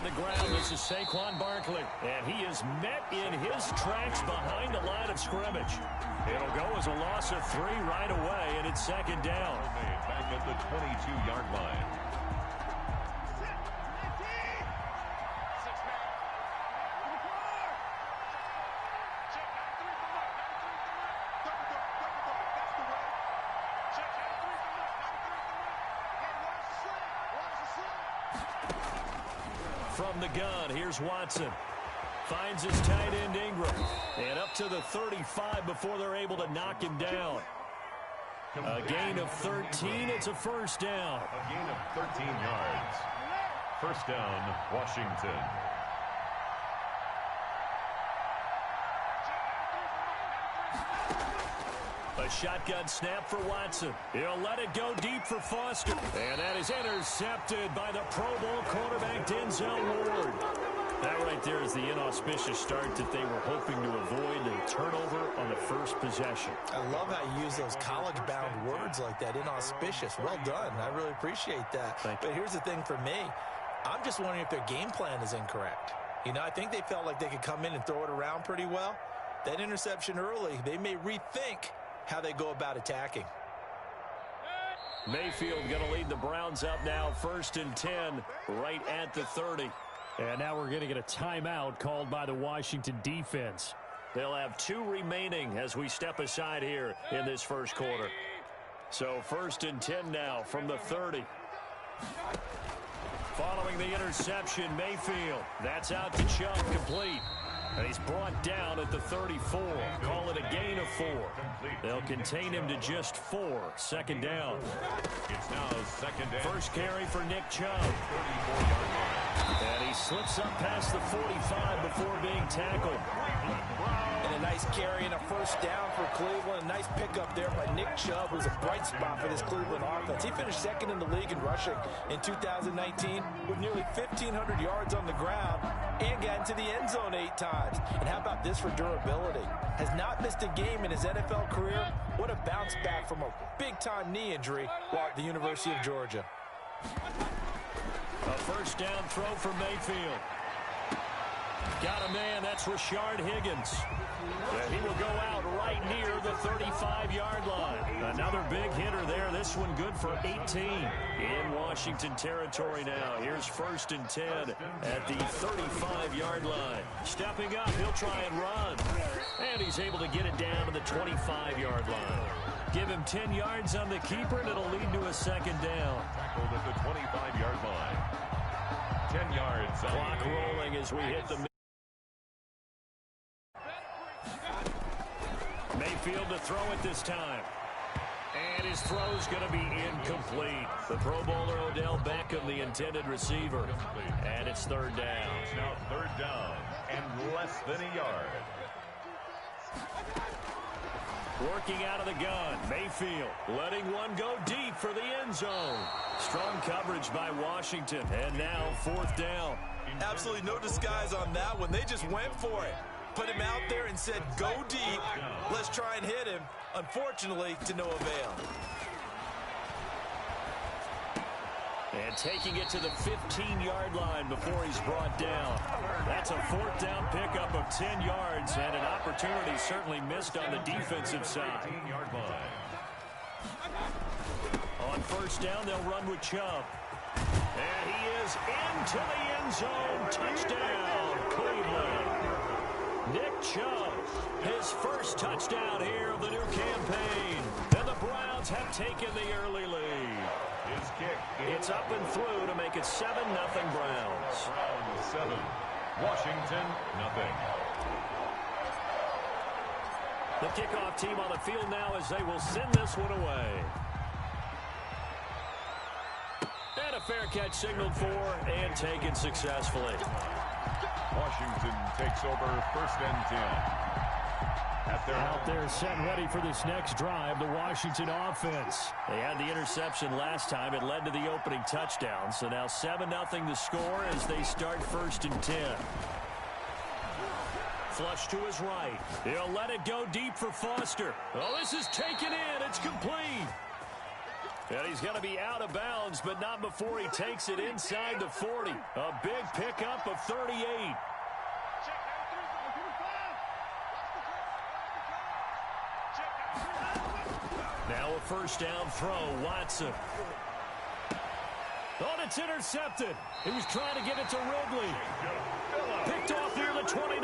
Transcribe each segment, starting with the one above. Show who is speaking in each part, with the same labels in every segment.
Speaker 1: the ground. This is Saquon Barkley. And he is met in his tracks behind the line of scrimmage. It'll go as a loss of 3 right away, and it's second down.
Speaker 2: Back at the 22-yard line.
Speaker 1: From the gun, here's Watson. Finds his tight end Ingram. And up to the 35 before they're able to knock him down. A gain of 13. It's a first down.
Speaker 2: A gain of 13 yards. First down, Washington.
Speaker 1: A shotgun snap for Watson. He'll let it go deep for Foster. And that is intercepted by the Pro Bowl quarterback Denzel Ward. That right there is the inauspicious start that they were hoping to avoid, the turnover on the first possession.
Speaker 3: I love how you use those college-bound words like that, inauspicious. Well done. I really appreciate that. But here's the thing for me. I'm just wondering if their game plan is incorrect. You know, I think they felt like they could come in and throw it around pretty well. That interception early, they may rethink how they go about attacking.
Speaker 1: Mayfield going to lead the Browns up now, 1st and 10, right at the 30. And now we're going to get a timeout called by the Washington defense. They'll have 2 remaining as we step aside here in this first quarter. So 1st and 10 now from the 30. Following the interception, Mayfield. That's out to Chubb, complete. And he's brought down at the 34. Call it a gain of 4. They'll contain him to just 4. Second down.
Speaker 2: It's now second down.
Speaker 1: First carry for Nick Chubb. 34-yard line. And he slips up past the 45 before being tackled.
Speaker 3: And a nice carry and a first down for Cleveland. A nice pickup there by Nick Chubb, who's a bright spot for this Cleveland offense. He finished 2nd in the league in rushing in 2019 with nearly 1,500 yards on the ground and got into the end zone 8 times. And how about this for durability? Has not missed a game in his NFL career. What a bounce back from a big-time knee injury while at the University of Georgia.
Speaker 1: A first down throw for Mayfield. Got a man, that's Rashard Higgins. And he will go out right near the 35-yard line. Another big hitter there. This one good for 18. In Washington territory now. Here's 1st and 10 at the 35-yard line. Stepping up, he'll try and run. And he's able to get it down to the 25-yard line. Give him 10 yards on the keeper, and it'll lead to a second down.
Speaker 2: Tackled at the 25-yard line. 10 yards.
Speaker 1: Clock rolling as we hit the Mayfield to throw it this time. And his throw's going to be incomplete. The Pro Bowler Odell Beckham, the intended receiver. And it's 3rd down.
Speaker 2: It's now 3rd down and less than a yard.
Speaker 1: Working out of the gun, Mayfield letting one go deep for the end zone. Strong coverage by Washington, and now 4th down.
Speaker 3: Absolutely no disguise on that one. They just went for it. Put him out there and said, go deep. Let's try and hit him. Unfortunately, to no avail.
Speaker 1: And taking it to the 15-yard line before he's brought down. That's a 4th down pickup of 10 yards, and an opportunity certainly missed on the defensive side.
Speaker 2: 15-yard line.
Speaker 1: On 1st down, they'll run with Chubb. And he is into the end zone. Touchdown, Cleveland. Nick Chubb, his first touchdown here of the new campaign. And the Browns have taken the early lead.
Speaker 2: His kick.
Speaker 1: It's up and through to make it 7-0 Browns.
Speaker 2: Browns 7. Washington, nothing.
Speaker 1: The kickoff team on the field now as they will send this one away. And a fair catch signaled for and taken successfully.
Speaker 2: Washington takes over 1st and 10.
Speaker 1: Out there set and ready for this next drive, the Washington offense. They had the interception last time. It led to the opening touchdown. So now 7-0 the score as they start 1st and 10. Flush to his right. He'll let it go deep for Foster. Oh, this is taken in. It's complete. And he's going to be out of bounds, but not before he takes it inside the 40. A big pickup of 38. Now a first down throw, Watson. Oh, and it's intercepted. He was trying to get it to Ridley. Picked off near the 29.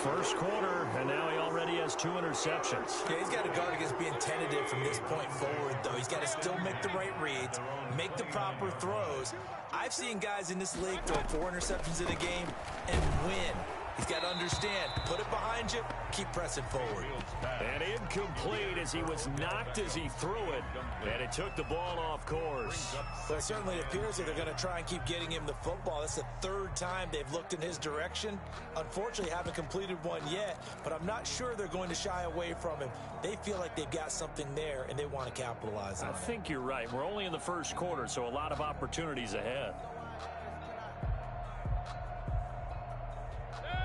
Speaker 1: First quarter, and now he already has 2 interceptions.
Speaker 3: Yeah, he's got to guard against being tentative from this point forward, though. He's got to still make the right reads, make the proper throws. I've seen guys in this league throw 4 interceptions in a game and win. He's got to understand, put it behind you, keep pressing forward.
Speaker 1: And incomplete as he was knocked as he threw it, and it took the ball off course.
Speaker 3: Well, it certainly appears that they're going to try and keep getting him the football. That's the 3rd time they've looked in his direction. Unfortunately, haven't completed one yet, but I'm not sure they're going to shy away from him. They feel like they've got something there, and they want to capitalize on it.
Speaker 1: I think you're right. We're only in the first quarter, so a lot of opportunities ahead.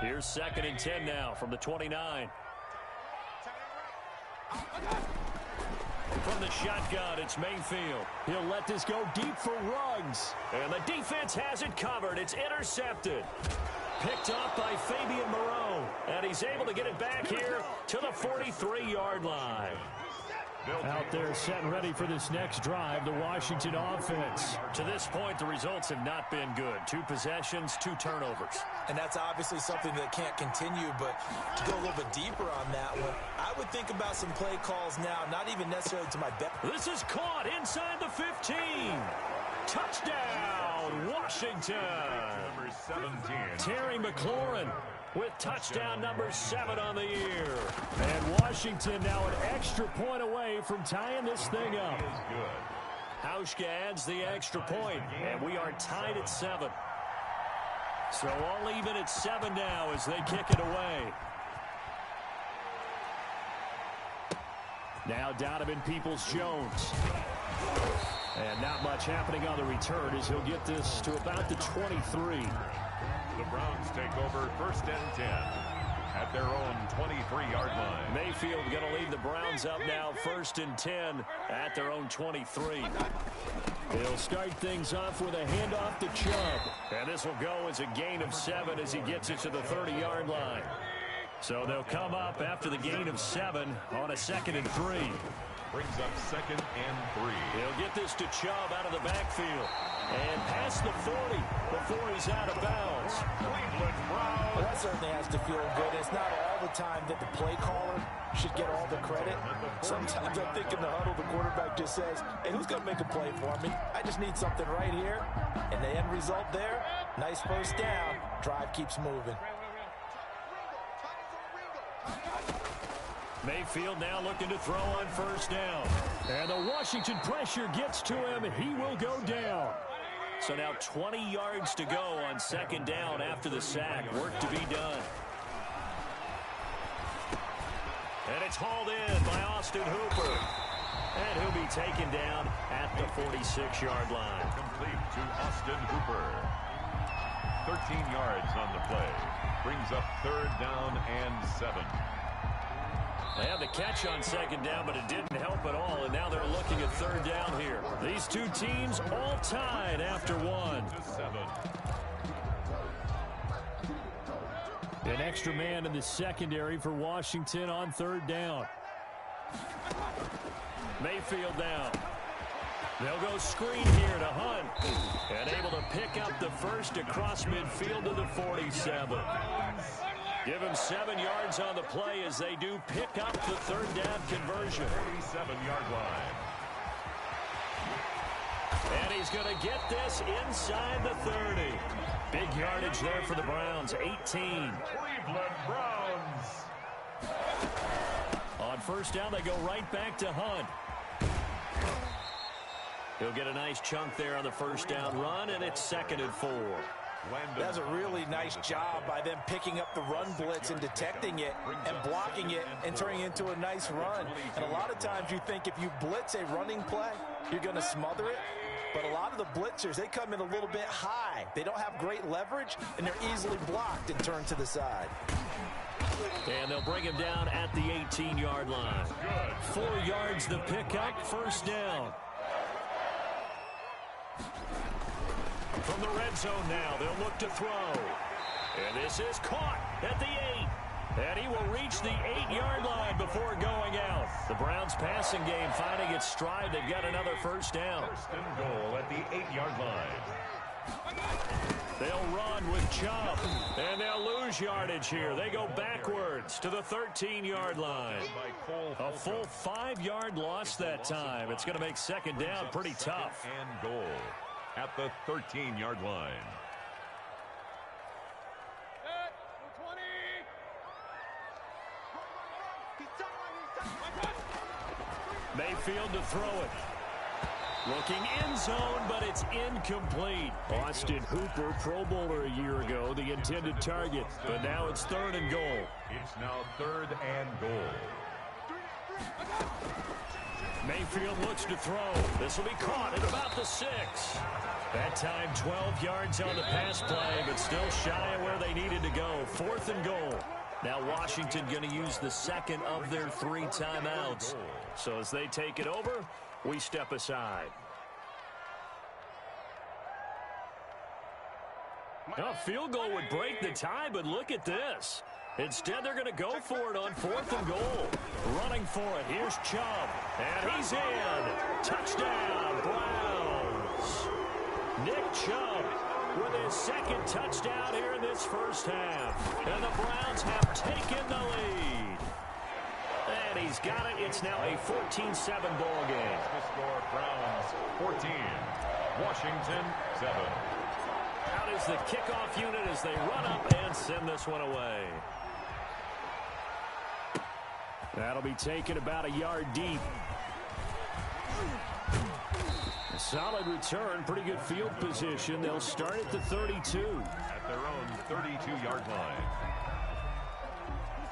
Speaker 1: Here's 2nd and 10 now from the 29. From the shotgun, it's Mayfield. He'll let this go deep for Ruggs. And the defense has it covered. It's intercepted. Picked up by Fabian Moreau. And he's able to get it back here to the 43-yard line. Out there set and ready for this next drive, the Washington offense. To this point, the results have not been good. 2 possessions, 2 turnovers.
Speaker 3: And that's obviously something that can't continue, but to go a little bit deeper on that one, I would think about some play calls now, not even necessarily to my bet.
Speaker 1: This is caught inside the 15. Touchdown, Washington.
Speaker 2: Number 17.
Speaker 1: Terry McLaurin with touchdown number 7 on the year. And Washington now an extra point away from tying this thing up. Hauschka adds the extra point, and we are tied at 7. So all even at 7 now as they kick it away. Now Donovan Peoples-Jones. And not much happening on the return as he'll get this to about the 23.
Speaker 2: The Browns take over 1st and 10 at their own 23-yard line.
Speaker 1: Mayfield going to lead the Browns up now 1st and 10 at their own 23. He'll start things off with a handoff to Chubb. And this will go as a gain of 7 as he gets it to the 30-yard line. So they'll come up after the gain of 7 on a 2nd and 3.
Speaker 2: Brings up 2nd and 3.
Speaker 1: He'll get this to Chubb out of the backfield. And past the 40 before he's out of bounds.
Speaker 2: Cleveland Browns.
Speaker 3: Well, that certainly has to feel good. It's not all the time that the play caller should get all the credit. Sometimes I think in the huddle, the quarterback just says, hey, who's going to make a play for me? I just need something right here. And the end result there, nice first down. Drive keeps moving.
Speaker 1: Mayfield now looking to throw on 1st down. And the Washington pressure gets to him. He will go down. So now 20 yards to go on 2nd down after the sack. Work to be done. And it's hauled in by Austin Hooper. And he'll be taken down at the 46-yard line.
Speaker 2: Complete to Austin Hooper. 13 yards on the play. Brings up 3rd down and 7.
Speaker 1: They had the catch on 2nd down, but it didn't help at all, and now they're looking at 3rd down here. These 2 teams all tied after 1. An extra man in the secondary for Washington on 3rd down. Mayfield down. They'll go screen here to Hunt. And able to pick up the first across midfield to the 47. Give him 7 yards on the play as they do pick up the 3rd down conversion.
Speaker 2: 47-yard line.
Speaker 1: And he's going to get this inside the 30. Big yardage there for the Browns, 18.
Speaker 2: Cleveland Browns.
Speaker 1: On 1st down, they go right back to Hunt. He'll get a nice chunk there on the 1st down run, and it's 2nd and 4.
Speaker 3: That's a really nice job by them picking up the run blitz and detecting it and blocking it and turning it into a nice run. And a lot of times you think if you blitz a running play, you're going to smother it. But a lot of the blitzers, they come in a little bit high. They don't have great leverage, and they're easily blocked and turned to the side.
Speaker 1: And they'll bring him down at the 18-yard line. 4 yards the pickup, 1st down. From the red zone now, they'll look to throw. And this is caught at the 8. And he will reach the 8-yard line before going out. The Browns passing game finding its stride. They've got another first down.
Speaker 2: First and goal at the 8-yard line.
Speaker 1: They'll run with Chubb. And they'll lose yardage here. They go backwards to the 13-yard line. A full 5-yard loss that time. It's going to make second down pretty tough.
Speaker 2: And goal at the 13-yard line.
Speaker 1: Mayfield to throw it. Looking end zone, but it's incomplete. Austin Hooper, Pro Bowler a year ago, the intended target. But now it's 3rd and goal.
Speaker 2: It's now 3rd and goal.
Speaker 1: Mayfield looks to throw. This will be caught at about the 6. That time 12 yards on the pass play, but still shy of where they needed to go. 4th and goal. Now Washington going to use the second of their 3 timeouts. So as they take it over, we step aside. A field goal would break the tie, but look at this. Instead, they're going to go for it on 4th and goal. Running for it. Here's Chubb. And he's in. Touchdown, Browns. Nick Chubb with his 2nd touchdown here in this first half. And the Browns have taken the lead. And he's got it. It's now a 14-7 ball game.
Speaker 2: The score, Browns 14, Washington 7.
Speaker 1: Out is the kickoff unit as they run up and send this one away. That'll be taken about a yard deep. A solid return, pretty good field position. They'll start at the 32.
Speaker 2: At their own 32-yard line.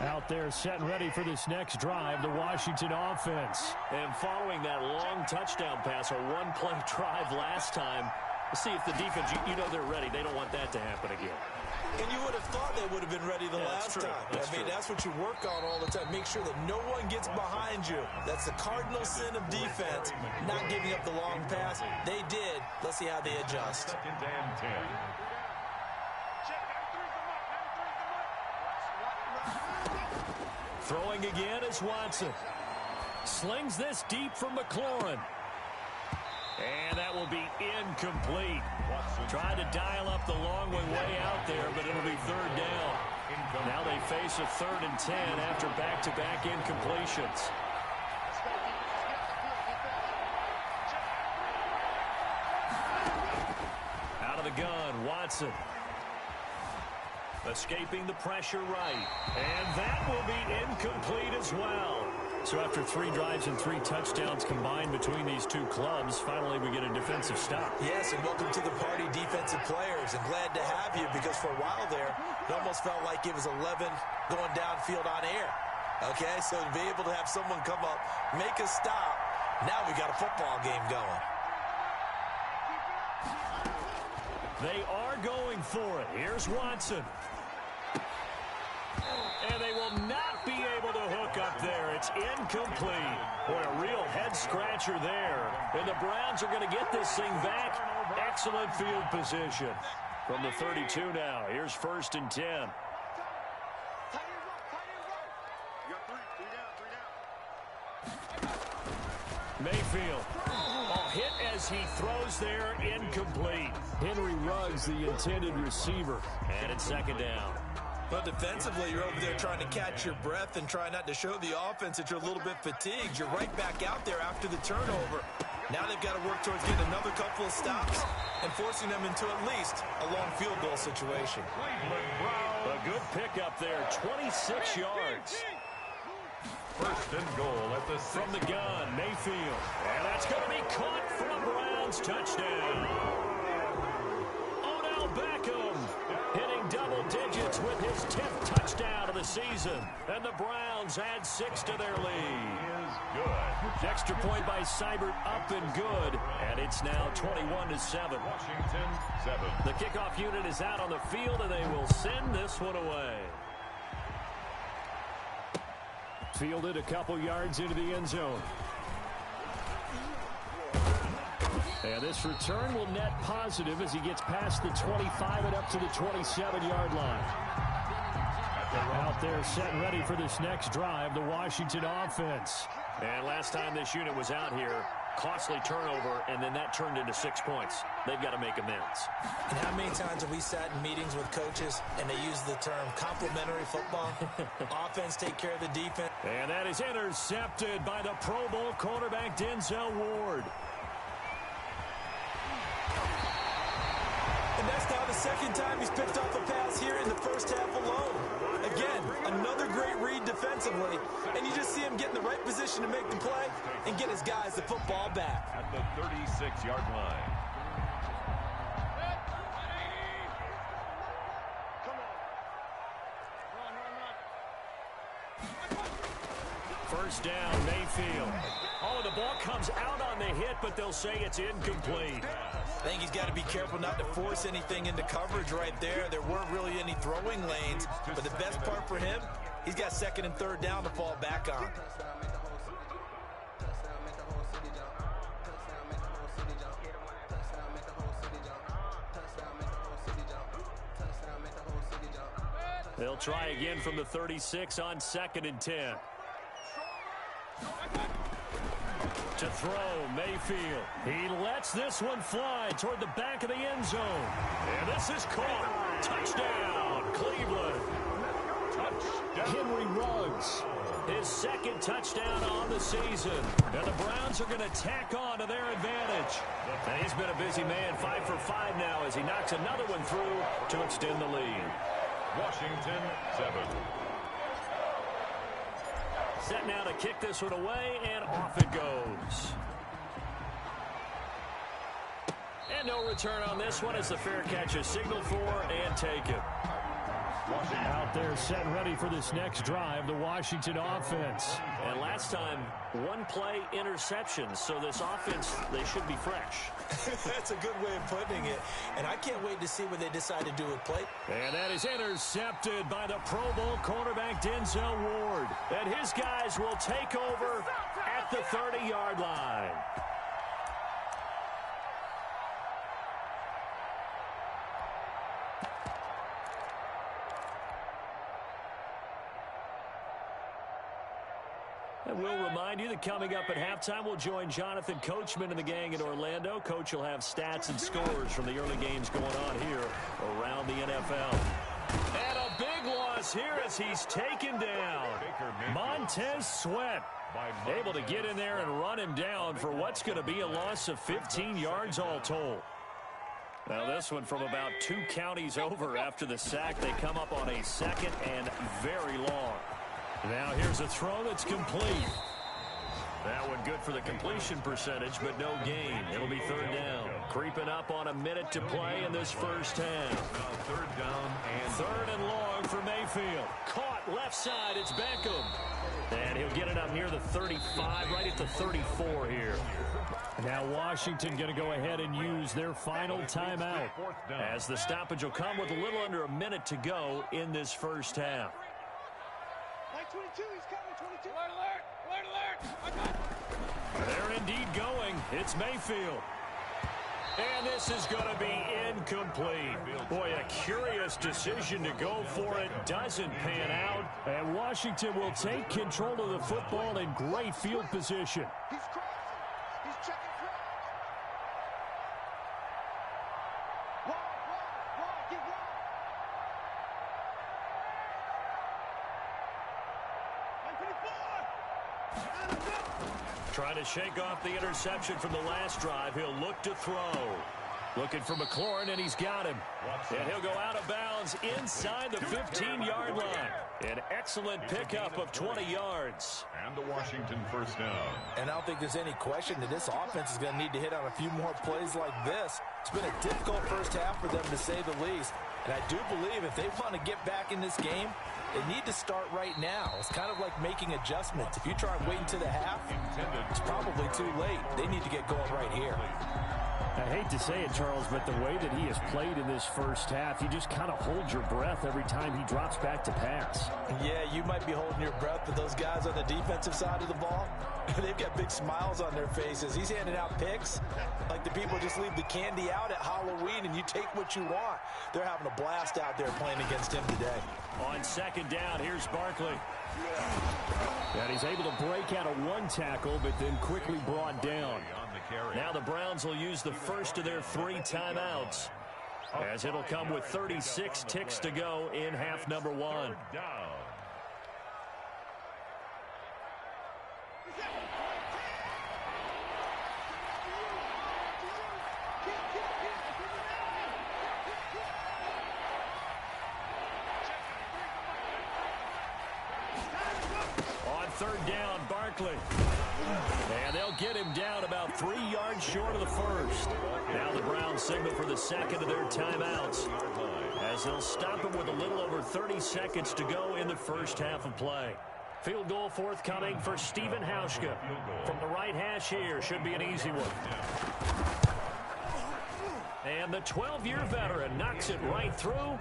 Speaker 1: Out there set and ready for this next drive, the Washington offense. And following that long touchdown pass, a one-play drive last time, let's see if the defense, you know they're ready. They don't want that to happen again.
Speaker 3: And you would have thought they would have been ready the last time. That's what you work on all the time. Make sure that no one gets behind you. That's the cardinal sin of defense, not giving up the long pass. They did. Let's see how they adjust.
Speaker 2: 2nd and 10.
Speaker 1: Throwing again is Watson. Slings this deep from McLaurin. And that will be incomplete. Trying to dial up the long way out there, but it'll be 3rd down. Now they face a 3rd and 10 after back-to-back incompletions. Out of the gun, Watson. Escaping the pressure right. And that will be incomplete as well. So after 3 drives and 3 touchdowns combined between these two clubs, finally we get a defensive stop.
Speaker 3: Yes, and welcome to the party, defensive players. And glad to have you because for a while there, it almost felt like it was 11 going downfield on air. Okay, so to be able to have someone come up, make a stop, now we got a football game going.
Speaker 1: They are going for it. Here's Watson. And they will not be able to hook up there. It's incomplete. Boy, a real head-scratcher there. And the Browns are going to get this thing back. Excellent field position. From the 32 now, here's 1st and 10. Mayfield. Hit as he throws there, incomplete. Henry Ruggs, the intended receiver. And it's 2nd down.
Speaker 3: But defensively, you're over there trying to catch your breath and try not to show the offense that you're a little bit fatigued. You're right back out there after the turnover. Now they've got to work towards getting another couple of stops and forcing them into at least a long field goal situation.
Speaker 1: A good pickup there, 26 yards.
Speaker 2: 1st and goal at the 6.
Speaker 1: From the gun, Mayfield. And that's going to be caught for a Browns touchdown. Odell Beckham hitting double digits with his 10th touchdown of the season. And the Browns add 6 to their lead.
Speaker 2: Is good.
Speaker 1: Extra point by Seibert up and good. And it's now 21-7.
Speaker 2: Washington 7.
Speaker 1: The kickoff unit is out on the field, and they will send this one away. Fielded a couple yards into the end zone. And this return will net positive as he gets past the 25 and up to the 27-yard line. Out there set and ready for this next drive, the Washington offense.
Speaker 4: And last time this unit was out here, costly turnover, and then that turned into 6 points. They've got to make amends.
Speaker 3: And how many times have we sat in meetings with coaches and they use the term complementary football? Offense take care of the defense.
Speaker 1: And that is intercepted by the Pro Bowl cornerback Denzel Ward.
Speaker 3: And that's now the second time he's picked up a pass here in the first half alone. Again, another great read defensively, and you just see him get in the right position to make the play and get his guys the football back.
Speaker 2: At the 36-yard line.
Speaker 1: First down, Mayfield. Oh, the ball comes out on the hit, but they'll say it's incomplete.
Speaker 3: I think he's got to be careful not to force anything into coverage right there. There weren't really any throwing lanes, but the best part for him, he's got second and third down to fall back on.
Speaker 1: They'll try again from the 36 on 2nd and 10. To throw, Mayfield. He lets this one fly toward the back of the end zone. And this is caught. Touchdown, Cleveland. Touchdown. Henry Ruggs. His second touchdown on the season. And the Browns are going to tack on to their advantage. And he's been a busy man, 5 for 5 now as he knocks another one through to extend the lead.
Speaker 2: Washington, 7.
Speaker 1: Set now to kick this one away, and off it goes. And no return on this one as the fair catch is signaled for and taken. Out there set and ready for this next drive, the Washington offense.
Speaker 4: And last time, one play interception, so this offense, they should be fresh.
Speaker 3: That's a good way of putting it. And I can't wait to see what they decide to do with play.
Speaker 1: And that is intercepted by the Pro Bowl cornerback Denzel Ward. And his guys will take over at the 30-yard line. And we'll remind you that coming up at halftime, we'll join Jonathan Coachman and the gang in Orlando. Coach will have stats and scores from the early games going on here around the NFL. And a big loss here as he's taken down. Montez Sweat able to get in there and run him down for what's going to be a loss of 15 yards all told. Now this one from about 2 counties over after the sack. They come up on a second and very long. Now here's a throw that's complete. That one good for the completion percentage, but no gain. It'll be third down. Creeping up on a minute to play in this first half.
Speaker 2: Third down and
Speaker 1: third and long for Mayfield. Caught left side. It's Beckham. And he'll get it up near the 35, right at the 34 here. Now Washington going to go ahead and use their final timeout as the stoppage will come with a little under a minute to go in this first half.
Speaker 5: 22, he's coming, 22. Alert, alert, alert.
Speaker 1: They're indeed going. It's Mayfield. And this is going to be incomplete. Boy, a curious decision to go for it. Doesn't pan out. And Washington will take control of the football in great field position.
Speaker 5: He's crossing. He's checking front. Wide, get wide.
Speaker 1: Trying to shake off the interception from the last drive. He'll look to throw. Looking for McLaurin, and he's got him. And he'll go out of bounds inside the 15-yard line. An excellent pickup of 20 yards.
Speaker 2: And the Washington first down.
Speaker 3: And I don't think there's any question that this offense is going to need to hit on a few more plays like this. It's been a difficult first half for them, to say the least. And I do believe if they want to get back in this game, they need to start right now. It's kind of like making adjustments. If you try waiting to the half, it's probably too late. They need to get going right here.
Speaker 1: I hate to say it, Charles, but the way that he has played in this first half, you just kind of hold your breath every time he drops back to pass.
Speaker 3: Yeah, you might be holding your breath, but those guys on the defensive side of the ball, They've got big smiles on their faces. He's handing out picks like the people just leave the candy out at Halloween and you take what you want. They're having a blast out there playing against him today.
Speaker 1: On second down, here's Barkley. And he's able to break out of one tackle, but then quickly brought down. Now the Browns will use the first of their 3 timeouts, as it'll come with 36 ticks to go in half number 1. On third down, Barkley. And they'll get him down about 3 yards short of the first. Now the Browns signal for the second of their timeouts, as they'll stop him with a little over 30 seconds to go in the first half of play. Field goal forthcoming for Stephen Hauschka. From the right hash here, should be an easy one. And the 12-year veteran knocks it right through.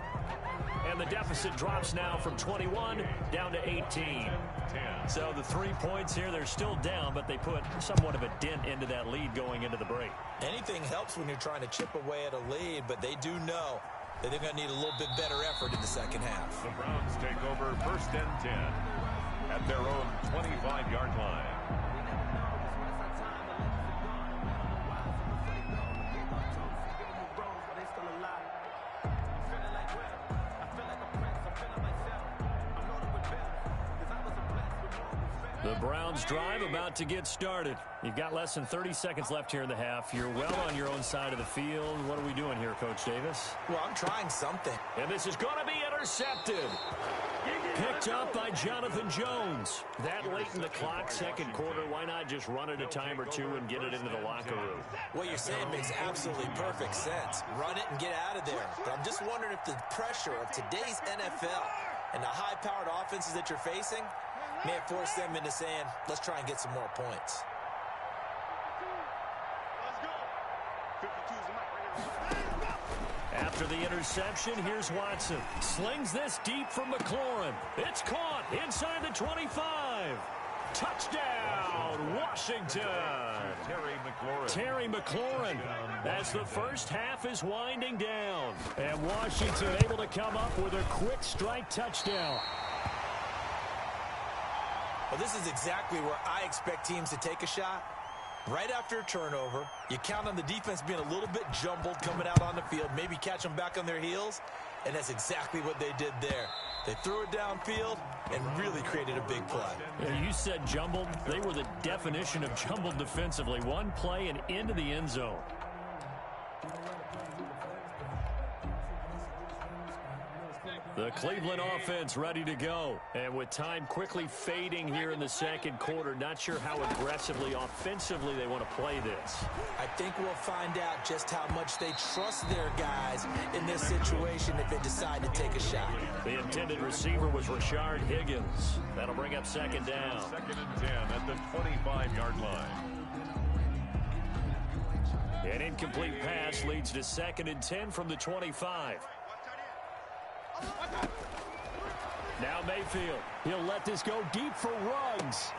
Speaker 1: And the deficit drops now from 21 down to 18. So the 3 points here, they're still down, but they put somewhat of a dent into that lead going into the break.
Speaker 3: Anything helps when you're trying to chip away at a lead, but they do know that they're going to need a little bit better effort in the second half.
Speaker 2: The Browns take over 1st and 10 at their own 25-yard line.
Speaker 1: The Browns drive about to get started. You've got less than 30 seconds left here in the half. You're well on your own side of the field. What are we doing here, Coach Davis?
Speaker 3: Well, I'm trying something.
Speaker 1: And this is going to be intercepted. Picked up by Jonathan Jones. That late in the clock, second quarter, why not just run it a time or two and get it into the locker room?
Speaker 3: What you're saying makes absolutely perfect sense. Run it and get out of there. But I'm just wondering if the pressure of today's NFL and the high-powered offenses that you're facing may have forced them into saying, let's try and get some more points.
Speaker 1: After the interception, here's Watson. Slings this deep from McLaurin. It's caught inside the 25. Touchdown, Washington. Terry McLaurin as the first half is winding down. And Washington able to come up with a quick strike touchdown.
Speaker 3: Well, this is exactly where I expect teams to take a shot. Right after a turnover, you count on the defense being a little bit jumbled coming out on the field, maybe catch them back on their heels, and that's exactly what they did there. They threw it downfield and really created a big play.
Speaker 1: Yeah, you said jumbled. They were the definition of jumbled defensively. One play and into the end zone. The Cleveland offense ready to go. And with time quickly fading here in the second quarter, not sure how aggressively, offensively they want to play this.
Speaker 3: I think we'll find out just how much they trust their guys in this situation if they decide to take a shot.
Speaker 1: The intended receiver was Rashard Higgins. That'll bring up second down.
Speaker 2: 2nd and 10 at the 25-yard line.
Speaker 1: An incomplete pass leads to 2nd and 10 from the 25. Now Mayfield. He'll let this go deep for Ruggs.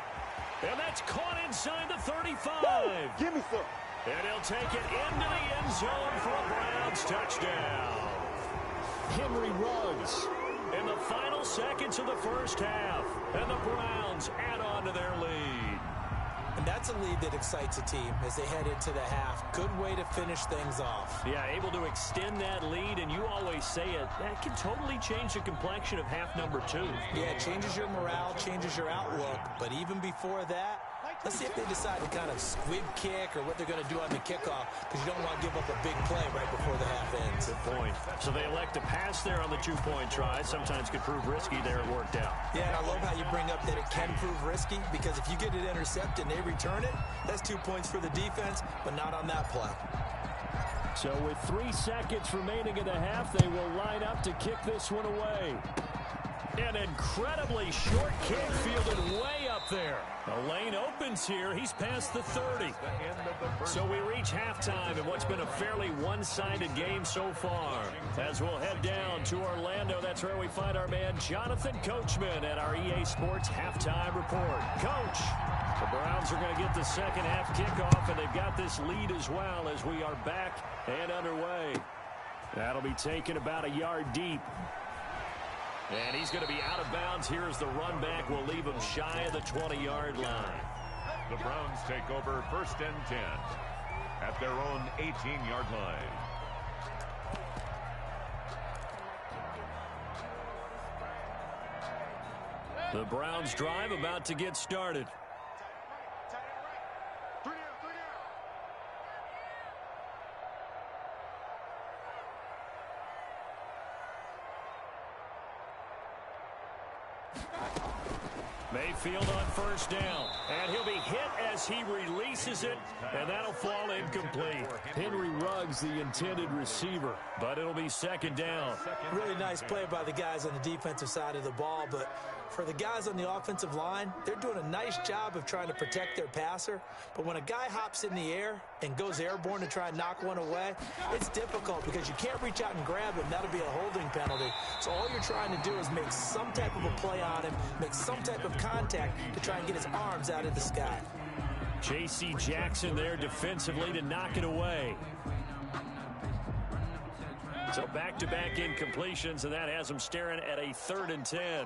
Speaker 1: And that's caught inside the 35.
Speaker 5: Give me some.
Speaker 1: And he'll take it into the end zone for a Browns touchdown. Henry Ruggs in the final seconds of the first half. And the Browns add on to their lead.
Speaker 3: And that's a lead that excites a team as they head into the half. Good way to finish things off.
Speaker 1: Yeah, able to extend that lead, and you always say it, that can totally change the complexion of half number 2.
Speaker 3: Yeah, it changes your morale, changes your outlook. But even before that, let's see if they decide to kind of squib kick or what they're going to do on the kickoff, because you don't want to give up a big play right before the half ends.
Speaker 1: Good point. So they elect to pass there on the 2-point try. Sometimes could prove risky. There it worked out.
Speaker 3: Yeah, and I love how you bring up that it can prove risky, because if you get it intercepted and they return it, that's 2 points for the defense, but not on that play.
Speaker 1: So with 3 seconds remaining in the half, they will line up to kick this one away. An incredibly short kick fielded way up there. The lane opens here. He's past the 30. So we reach halftime in what's been a fairly one-sided game so far. As we'll head down to Orlando, that's where we find our man Jonathan Coachman at our EA Sports Halftime Report. Coach. The Browns are going to get the second half kickoff, and they've got this lead as well as we are back and underway. That'll be taken about a yard deep. And he's going to be out of bounds here as the run back will leave him shy of the 20-yard line.
Speaker 2: The Browns take over 1st and 10 at their own 18-yard line.
Speaker 1: The Browns drive about to get started. Mayfield on 1st down, and he'll be hit as he releases it, and that'll fall incomplete. Henry Ruggs, the intended receiver, but it'll be 2nd down.
Speaker 3: Really nice play by the guys on the defensive side of the ball, but for the guys on the offensive line, they're doing a nice job of trying to protect their passer. But when a guy hops in the air and goes airborne to try and knock one away, it's difficult because you can't reach out and grab him. That'll be a holding penalty. So all you're trying to do is make some type of a play on him, make some type of contact to try and get his arms out of the sky.
Speaker 1: J.C. Jackson there defensively to knock it away. So back-to-back incompletions, and that has him staring at a 3rd and 10.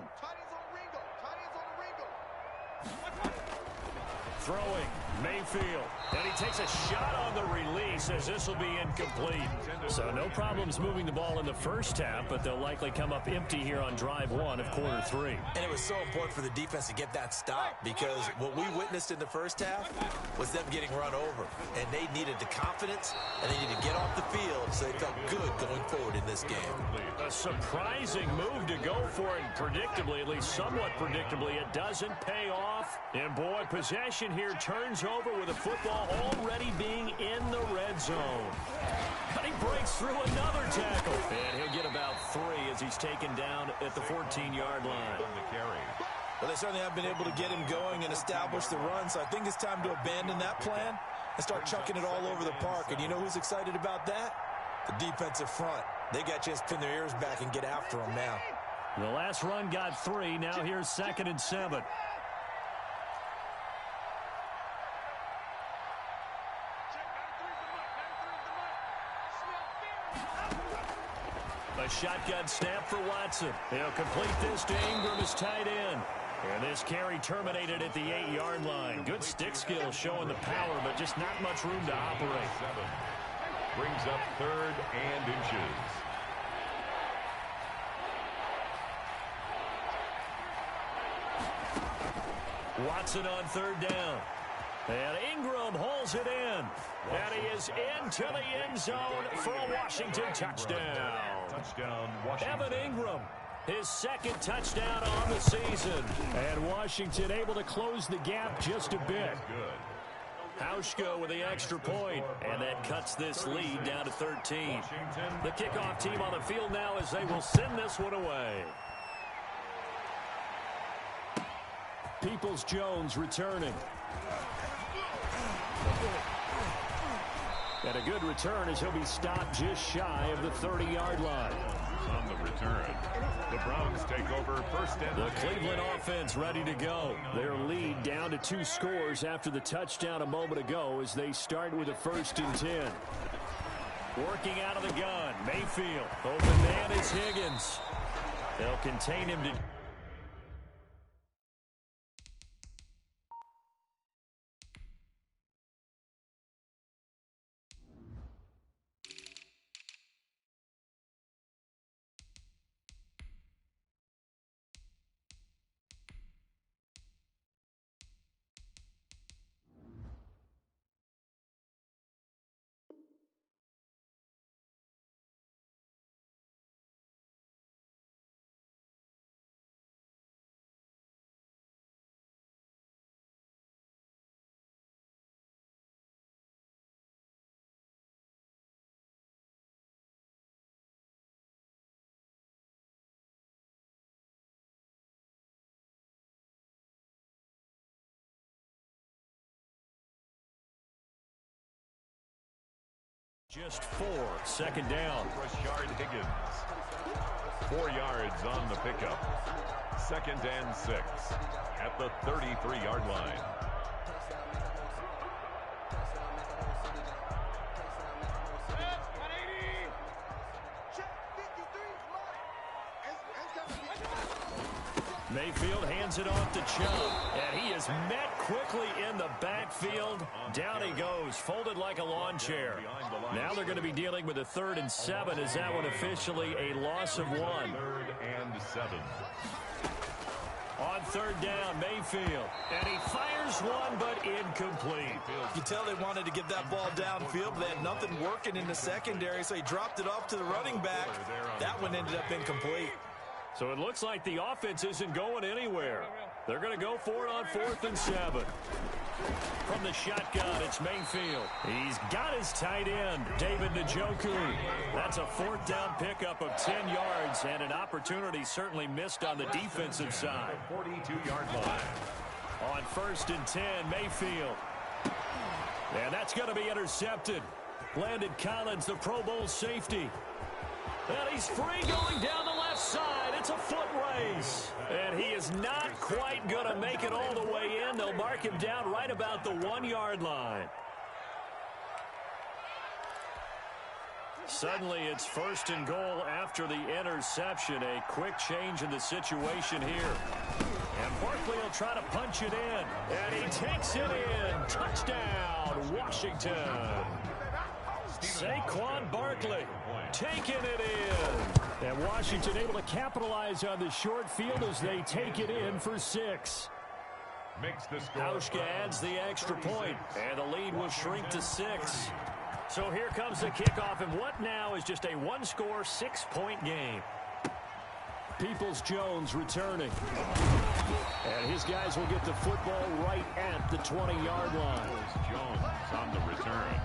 Speaker 1: Throwing, Mayfield, and he takes a shot on the release as this will be incomplete. So no problems moving the ball in the first half, but they'll likely come up empty here on drive 1 of quarter 3.
Speaker 3: And it was so important for the defense to get that stop because what we witnessed in the first half was them getting run over. And they needed the confidence, and they needed to get off the field so they felt good going forward in this game.
Speaker 1: A surprising move to go for it, predictably, at least somewhat predictably. It doesn't pay off. And boy, possession here turns over with the football already being in the red zone. And he breaks through another tackle. And he'll get about 3 as he's taken down at the 14-yard line.
Speaker 3: Well, they certainly have been able to get him going and establish the run, so I think it's time to abandon that plan and start chucking it all over the park. And you know who's excited about that? The defensive front. They got a chance to pin their ears back and get after him now.
Speaker 1: The last run got 3. Now here's 2nd and 7. A shotgun snap for Watson. He'll complete this to Ingram as tight end. And this carry terminated at the 8-yard line. Good stick skill showing the power, but just not much room to operate.
Speaker 2: 7 brings up 3rd and inches.
Speaker 1: Watson on 3rd down. And Ingram holds it in. And he is into the end zone for a Washington touchdown.
Speaker 2: Touchdown, Washington.
Speaker 1: Evan Ingram, his 2nd touchdown on the season. And Washington able to close the gap just a bit.
Speaker 2: Good.
Speaker 1: Hauschka with the extra point, and that cuts this lead down to 13. The kickoff team on the field now as they will send this one away. Peoples-Jones returning. And a good return as he'll be stopped just shy of the 30-yard line.
Speaker 2: On the return, the Browns take over 1st and
Speaker 1: The Cleveland offense ready to go. Their lead down to 2 scores after the touchdown a moment ago as they start with a 1st and 10. Working out of the gun, Mayfield. Open man is Higgins. They'll contain him to... Just 4, 2nd down.
Speaker 2: Rashard Higgins. 4 yards on the pickup. 2nd and 6 at the 33-yard line.
Speaker 1: Mayfield hands it off to Chubb, and he is met quickly in the backfield. Down he goes, folded like a lawn chair. Now they're going to be dealing with a 3rd and 7. Is that one officially a loss of 1?
Speaker 2: 3rd and 7.
Speaker 1: On 3rd down, Mayfield, and he fires one, but incomplete.
Speaker 3: You tell they wanted to get that ball downfield, but they had nothing working in the secondary, so he dropped it off to the running back. That one ended up incomplete.
Speaker 1: So it looks like the offense isn't going anywhere. They're going to go for it on 4th and 7. From the shotgun, it's Mayfield. He's got his tight end, David Njoku. That's a 4th down pickup of 10 yards, and an opportunity certainly missed on the defensive side.
Speaker 2: 42-yard line.
Speaker 1: On 1st and 10, Mayfield. And that's going to be intercepted. Landon Collins, the Pro Bowl safety. And he's free going down the left side. It's a foot race. And he is not quite going to make it all the way in. They'll mark him down right about the 1-yard line. Suddenly, it's 1st and goal after the interception. A quick change in the situation here. And Barkley will try to punch it in. And he takes it in. Touchdown, Washington. Saquon Barkley taking it in. And Washington able to capitalize on the short field as they take it in for 6.
Speaker 2: Makes the score.
Speaker 1: Hauschka adds the extra point, and the lead will shrink to 6. So here comes the kickoff, and what now is just a 1-score, 6-point game. Peoples-Jones returning. And his guys will get the football right at the 20-yard line.
Speaker 2: Jones on the return.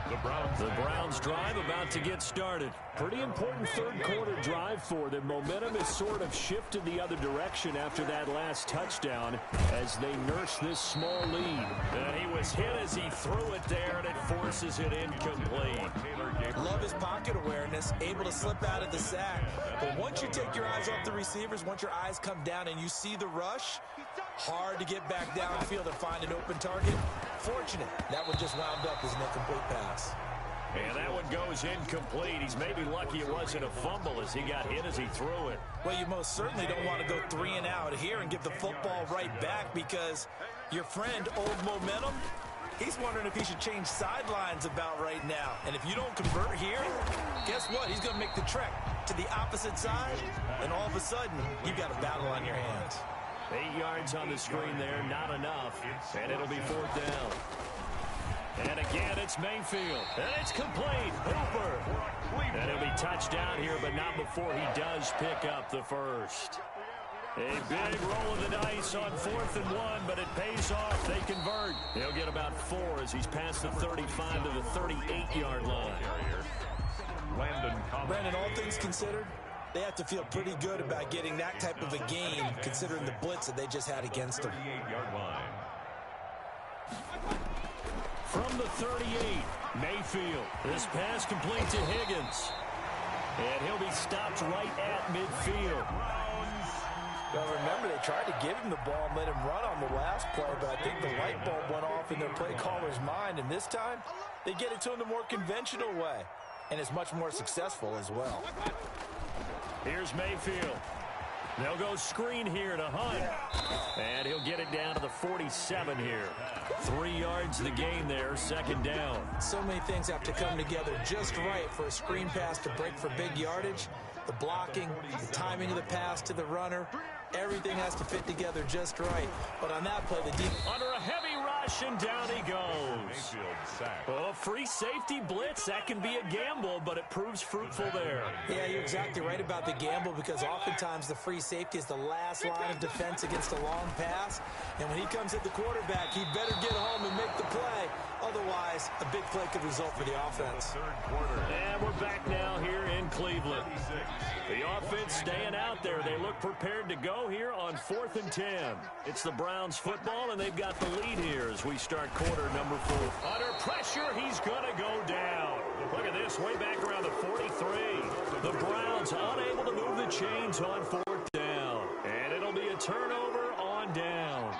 Speaker 2: The
Speaker 1: Browns drive about to get started. Pretty important 3rd quarter drive for them. Momentum has sort of shifted the other direction after that last touchdown as they nurse this small lead. And he was hit as he threw it there, and it forces it incomplete.
Speaker 3: Love his pocket awareness, able to slip out of the sack. But once you take your eyes off the receivers, once your eyes come down and you see the rush, hard to get back downfield and find an open target. Fortunate, that one just wound up as an incomplete pass.
Speaker 1: And that one goes incomplete. He's maybe lucky it wasn't a fumble as he got hit as he threw it.
Speaker 3: Well, you most certainly don't want to go 3 and out here and give the football right back because your friend, Old Momentum, he's wondering if he should change sidelines about right now. And if you don't convert here, guess what? He's going to make the trek to the opposite side, and all of a sudden, you've got a battle on your hands.
Speaker 1: 8 yards on the screen there, not enough. And it'll be 4th down. And again, it's Mayfield. And it's complete. Hooper. And he'll be touched down here, but not before he does pick up the first. A big roll of the dice on 4th and 1, but it pays off. They convert. He'll get about 4 as he's past the 35 to the 38-yard line.
Speaker 3: Brandon, all things considered, they have to feel pretty good about getting that type of a game, considering the blitz that they just had against them.
Speaker 2: 38-yard line.
Speaker 1: From the 38, Mayfield. This pass complete to Higgins. And he'll be stopped right at midfield.
Speaker 3: Now remember, they tried to give him the ball and let him run on the last play, but I think the light bulb went off in their play caller's mind, and this time, they get it to him the more conventional way, and it's much more successful as well.
Speaker 1: Here's Mayfield. They'll go screen here to Hunt. And he'll get it down to the 47 here. 3 yards the gain there, 2nd down.
Speaker 3: So many things have to come together just right for a screen pass to break for big yardage. The blocking, the timing of the pass to the runner, everything has to fit together just right. But on that play, the deep...
Speaker 1: Under a heavy rush, and down he goes. Oh, free safety blitz, that can be a gamble, but it proves fruitful there.
Speaker 3: Yeah, you're exactly right about the gamble because oftentimes the free safety is the last line of defense against a long pass. And when he comes at the quarterback, he better get home and make the play. Otherwise, a big play could result for the offense.
Speaker 1: And we're back now here in Cleveland. The offense staying out there. They look prepared to go here on 4th and 10. It's the Browns football, and they've got the lead here as we start quarter number 4. Under pressure, he's going to go down. Look at this, way back around the 43. The Browns unable to move the chains on 4th down. And it'll be a turnover on downs.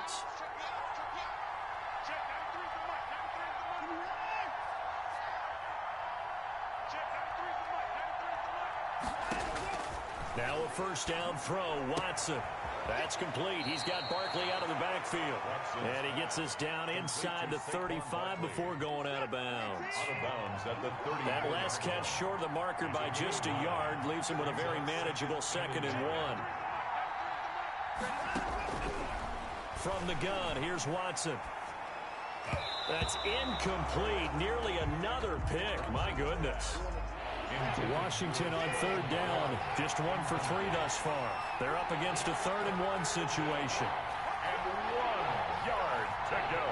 Speaker 1: Now a 1st down throw, Watson. That's complete. He's got Barkley out of the backfield. And he gets us down inside the 35 before going out of bounds.
Speaker 2: At the 30.
Speaker 1: That last catch short of the marker by just a yard leaves him with a very manageable 2nd and 1. From the gun, here's Watson. That's incomplete. Nearly another pick. My goodness. Washington on 3rd down. Just 1 for 3 thus far. They're up against a 3rd and 1 situation.
Speaker 2: And 1 yard to go.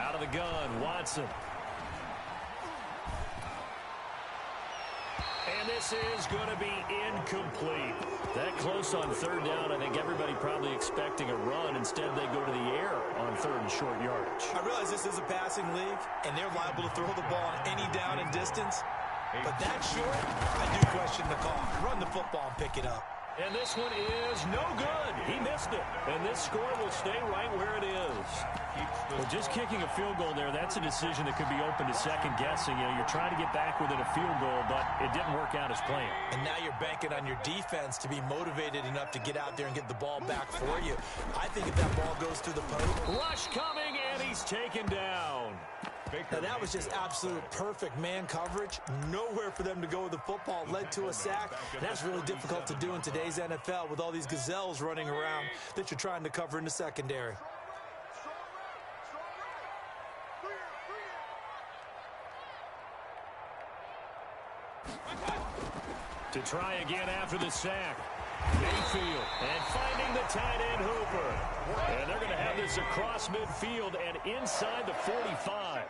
Speaker 1: Out of the gun, Watson. And this is going to be incomplete. That close on 3rd down, I think everybody probably expecting a run. Instead, they go to the air on 3rd and short yardage.
Speaker 3: I realize this is a passing league, and they're liable to throw the ball on any down and distance. But that short, I do question the call. Run the football and pick it up.
Speaker 1: And this one is no good. He missed it. And this score will stay right where it is. Well, just kicking a field goal there, that's a decision that could be open to second guessing. You know, you're trying to get back within a field goal, but it didn't work out as planned.
Speaker 3: And now you're banking on your defense to be motivated enough to get out there and get the ball back for you. I think if that ball goes through the post.
Speaker 1: Rush coming, and he's taken down.
Speaker 3: Now, that was just absolute perfect man coverage. Nowhere for them to go with the football. Led to a sack. That's really difficult to do in today's NFL with all these gazelles running around that you're trying to cover in the secondary.
Speaker 1: To try again after the sack. Mayfield, and finding the tight end Hooper. And they're going to have this across midfield and inside the 45.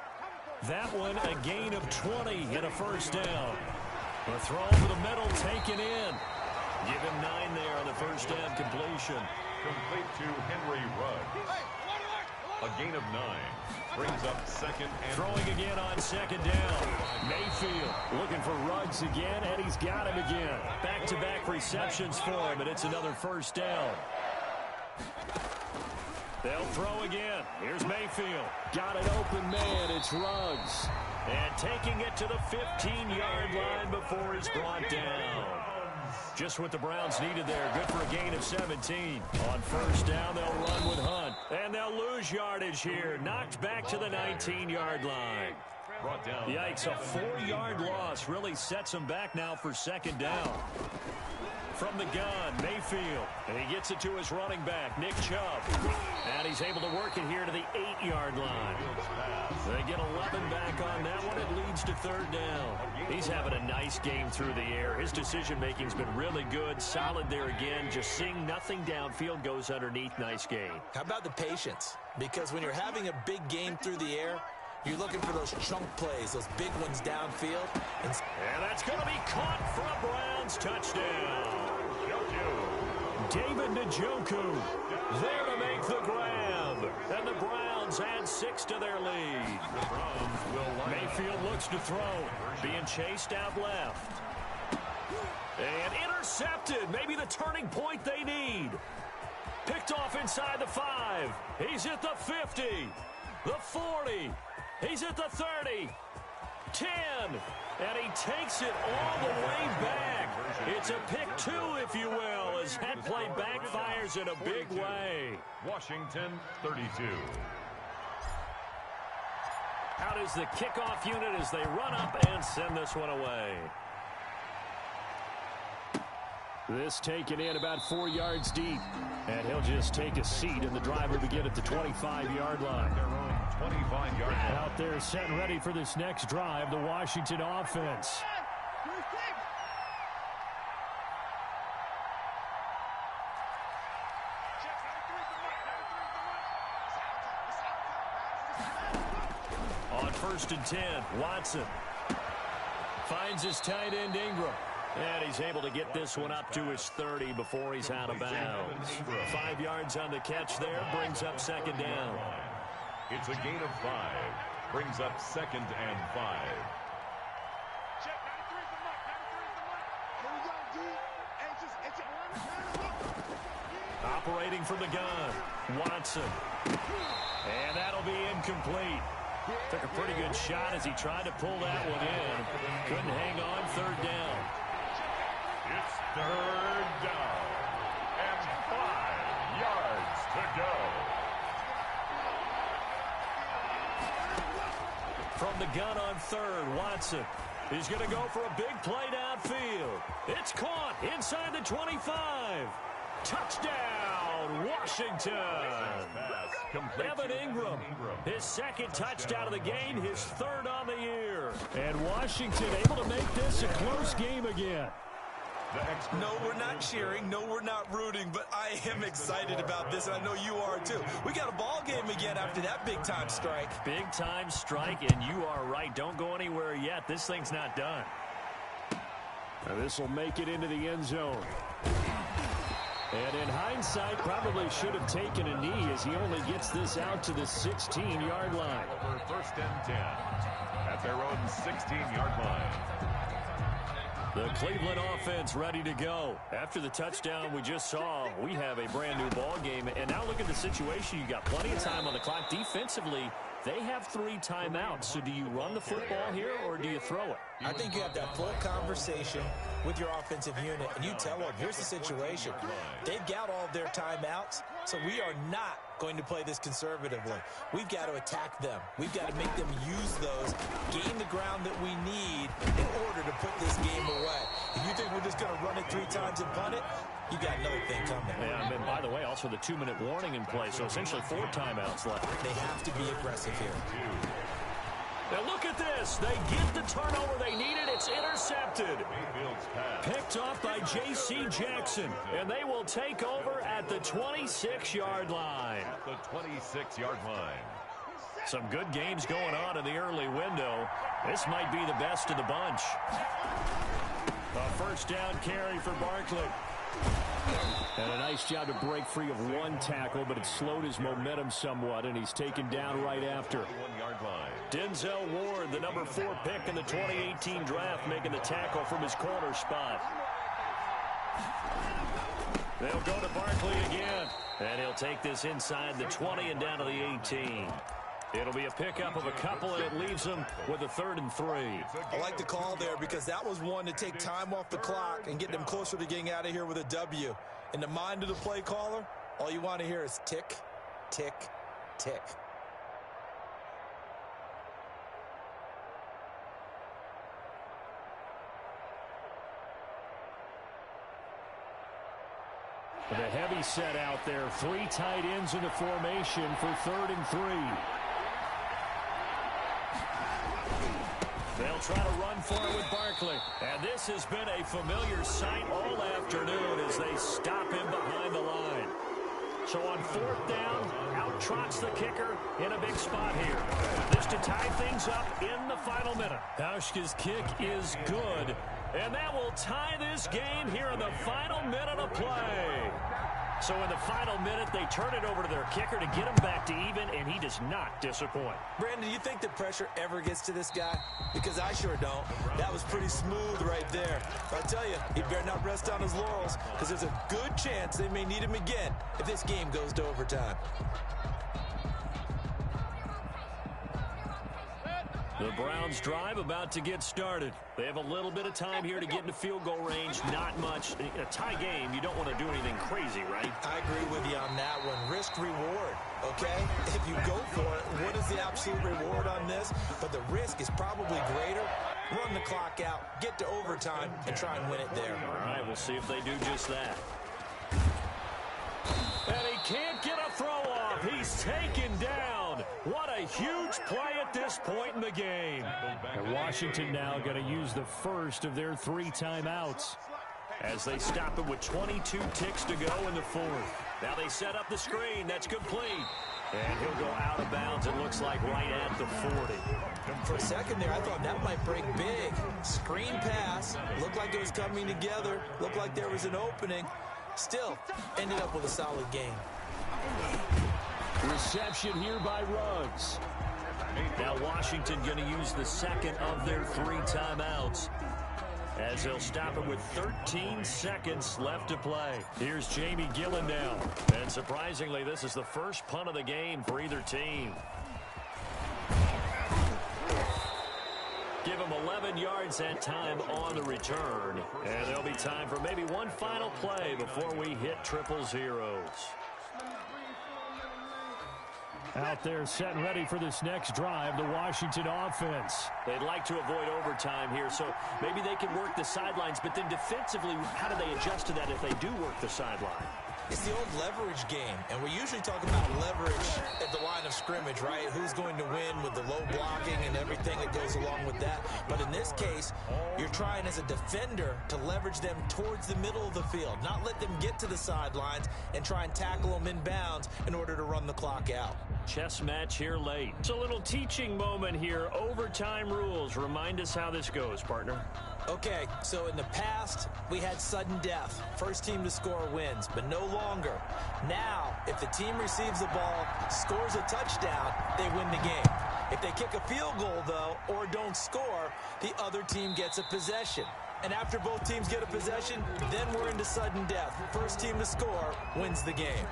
Speaker 1: That one a gain of 20 and a 1st down. The throw over the middle taken in. Give him 9 there on the 1st down completion.
Speaker 2: Complete to Henry Ruggs. A gain of 9. Brings up 2nd and...
Speaker 1: Throwing again on 2nd down. Mayfield looking for Ruggs again, and he's got him again. Back-to-back receptions for him, and it's another 1st down. They'll throw again. Here's Mayfield. Got an open man. It's Ruggs. And taking it to the 15-yard line before he's brought down. Just what the Browns needed there. Good for a gain of 17. On 1st down, they'll run with Hunt. And they'll lose yardage here. Knocked back to the 19-yard line.
Speaker 2: Brought down.
Speaker 1: Yikes, a 4-yard loss really sets them back now for 2nd down. From the gun, Mayfield. And he gets it to his running back, Nick Chubb. And he's able to work it here to the 8-yard line. They get 11 back on that one. It leads to 3rd down. He's having a nice game through the air. His decision-making's been really good. Solid there again. Just seeing nothing downfield, goes underneath. Nice game.
Speaker 3: How about the patience? Because when you're having a big game through the air, you're looking for those chunk plays, those big ones downfield. And
Speaker 1: that's going to be caught for a Browns touchdown. David Njoku there to make the grab. And the Browns add 6 to their lead. Mayfield looks to throw. Being chased out left. And intercepted. Maybe the turning point they need. Picked off inside the 5. He's at the 50. The 40. He's at the 30. 10. And he takes it all the way back. It's a pick 2, if you will, as that play backfires in a big way.
Speaker 2: Washington 32.
Speaker 1: Out is the kickoff unit as they run up and send this one away. This taken in about 4 yards deep. And he'll just take a seat, and the drive will begin at the 25-yard line.
Speaker 2: 25-yard line.
Speaker 1: Out there set and ready for this next drive, the Washington offense. On 1st and 10, Watson finds his tight end Ingram. And he's able to get this one up to his 30 before he's out of bounds. 5 yards on the catch there, brings up 2nd down.
Speaker 2: It's a gain of 5. Brings up 2nd and 5.
Speaker 1: Operating from the gun, Watson. And that'll be incomplete. Took a pretty good shot as he tried to pull that one in. Couldn't hang on. Third down.
Speaker 2: It's third down. And 5 yards to go.
Speaker 1: From the gun on third, Watson. He's going to go for a big play downfield. It's caught inside the 25. Touchdown, Washington. Evan Ingram, his second touchdown of the game, his third on the year. And Washington able to make this a close game again.
Speaker 3: No, we're not cheering. No, we're not rooting, but I am excited about this, and I know you are too. We got a ball game again after that big-time strike.
Speaker 1: Big-time strike, and you are right. Don't go anywhere yet. This thing's not done. Now this will make it into the end zone. And in hindsight, probably should have taken a knee as he only gets this out to the 16-yard line.
Speaker 2: Over first and 10 at their own 16-yard line.
Speaker 1: The Cleveland offense ready to go. After the touchdown we just saw, we have a brand new ball game. And now look at the situation. You got plenty of time on the clock. Defensively, they have 3 timeouts. So do you run the football here or do you throw it?
Speaker 3: I think you have that full conversation with your offensive unit, and you tell them, here's the situation. They've got all of their timeouts, so we are not going to play this conservatively. We've got to attack them. We've got to make them use those, gain the ground that we need in order to put this game away. If you think we're just going to run it 3 times and punt it, you got another thing coming.
Speaker 1: Yeah, and by the way, also the 2-minute warning in play, so essentially 4 timeouts left.
Speaker 3: They have to be aggressive here.
Speaker 1: Now look at this. They get the turnover they needed. It's intercepted. Picked off by J.C. Jackson. And they will take over at the 26-yard line.
Speaker 2: At the 26-yard line.
Speaker 1: Some good games going on in the early window. This might be the best of the bunch. A first down carry for Barkley. And a nice job to break free of 1 tackle, but it slowed his momentum somewhat, and he's taken down right after.
Speaker 2: 1-yard line.
Speaker 1: Denzel Ward, the number 4 pick in the 2018 draft, making the tackle from his corner spot. They'll go to Barkley again, and he'll take this inside the 20 and down to the 18. It'll be a pickup of a couple, and it leaves them with a 3rd and 3.
Speaker 3: I like the call there because that was one to take time off the clock and get them closer to getting out of here with a W. In the mind of the play caller, all you want to hear is tick, tick, tick.
Speaker 1: The heavy set out there. 3 tight ends in the formation for 3rd and 3. They'll try to run for it with Barkley. And this has been a familiar sight all afternoon as they stop him behind the line. So on 4th down, out trots the kicker in a big spot here. This to tie things up in the final minute. Hauschka's kick is good. And that will tie this game here in the final minute of play. So in the final minute, they turn it over to their kicker to get him back to even, and he does not disappoint.
Speaker 3: Brandon, do you think the pressure ever gets to this guy? Because I sure don't. That was pretty smooth right there. But I tell you, he better not rest on his laurels, because there's a good chance they may need him again if this game goes to overtime.
Speaker 1: The Browns drive about to get started. They have a little bit of time here to get into field goal range. Not much. In a tie game, you don't want to do anything crazy, right?
Speaker 3: I agree with you on that one. Risk reward, okay? If you go for it, what is the absolute reward on this? But the risk is probably greater. Run the clock out, get to overtime, and try and win it there.
Speaker 1: All right, we'll see if they do just that. And he can't get a throw off. He's taken down. What a huge play at this point in the game. And Washington now going to use the first of their 3 timeouts as they stop it with 22 ticks to go in the 4th. Now they set up the screen. That's complete. And he'll go out of bounds, it looks like, right at the 40.
Speaker 3: For a second there, I thought that might break big. Screen pass. Looked like it was coming together. Looked like there was an opening. Still, ended up with a solid game.
Speaker 1: Reception here by Ruggs. Now Washington going to use the second of their 3 timeouts as they'll stop it with 13 seconds left to play. Here's Jamie Gillen now. And surprisingly, this is the first punt of the game for either team.
Speaker 4: Give him 11 yards that time on the return. And there'll be time for maybe one final play before we hit triple zeros.
Speaker 1: Out there set and ready for this next drive, the Washington offense.
Speaker 4: They'd like to avoid overtime here, so maybe they can work the sidelines, but then defensively, how do they adjust to that if they do work the sideline?
Speaker 3: It's the old leverage game, and we usually talk about leverage at the line of scrimmage, right? Who's going to win with the low blocking and everything that goes along with that. But in this case, you're trying as a defender to leverage them towards the middle of the field, not let them get to the sidelines and try and tackle them in bounds in order to run the clock out.
Speaker 4: Chess match here late. It's a little teaching moment here. Overtime rules. Remind us how this goes, partner.
Speaker 3: Okay, so in the past, we had sudden death. First team to score wins, but no longer. Now, if the team receives the ball, scores a touchdown, they win the game. If they kick a field goal, though, or don't score, the other team gets a possession. And after both teams get a possession, then we're into sudden death. First team to score wins the game.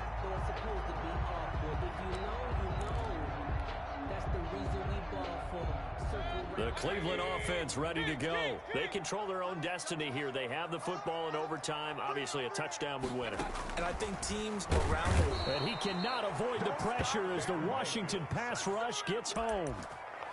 Speaker 4: The Cleveland offense ready to go. They control their own destiny here. They have the football in overtime. Obviously, a touchdown would win it.
Speaker 3: And I think teams around the...
Speaker 1: And he cannot avoid the pressure as the Washington pass rush gets home.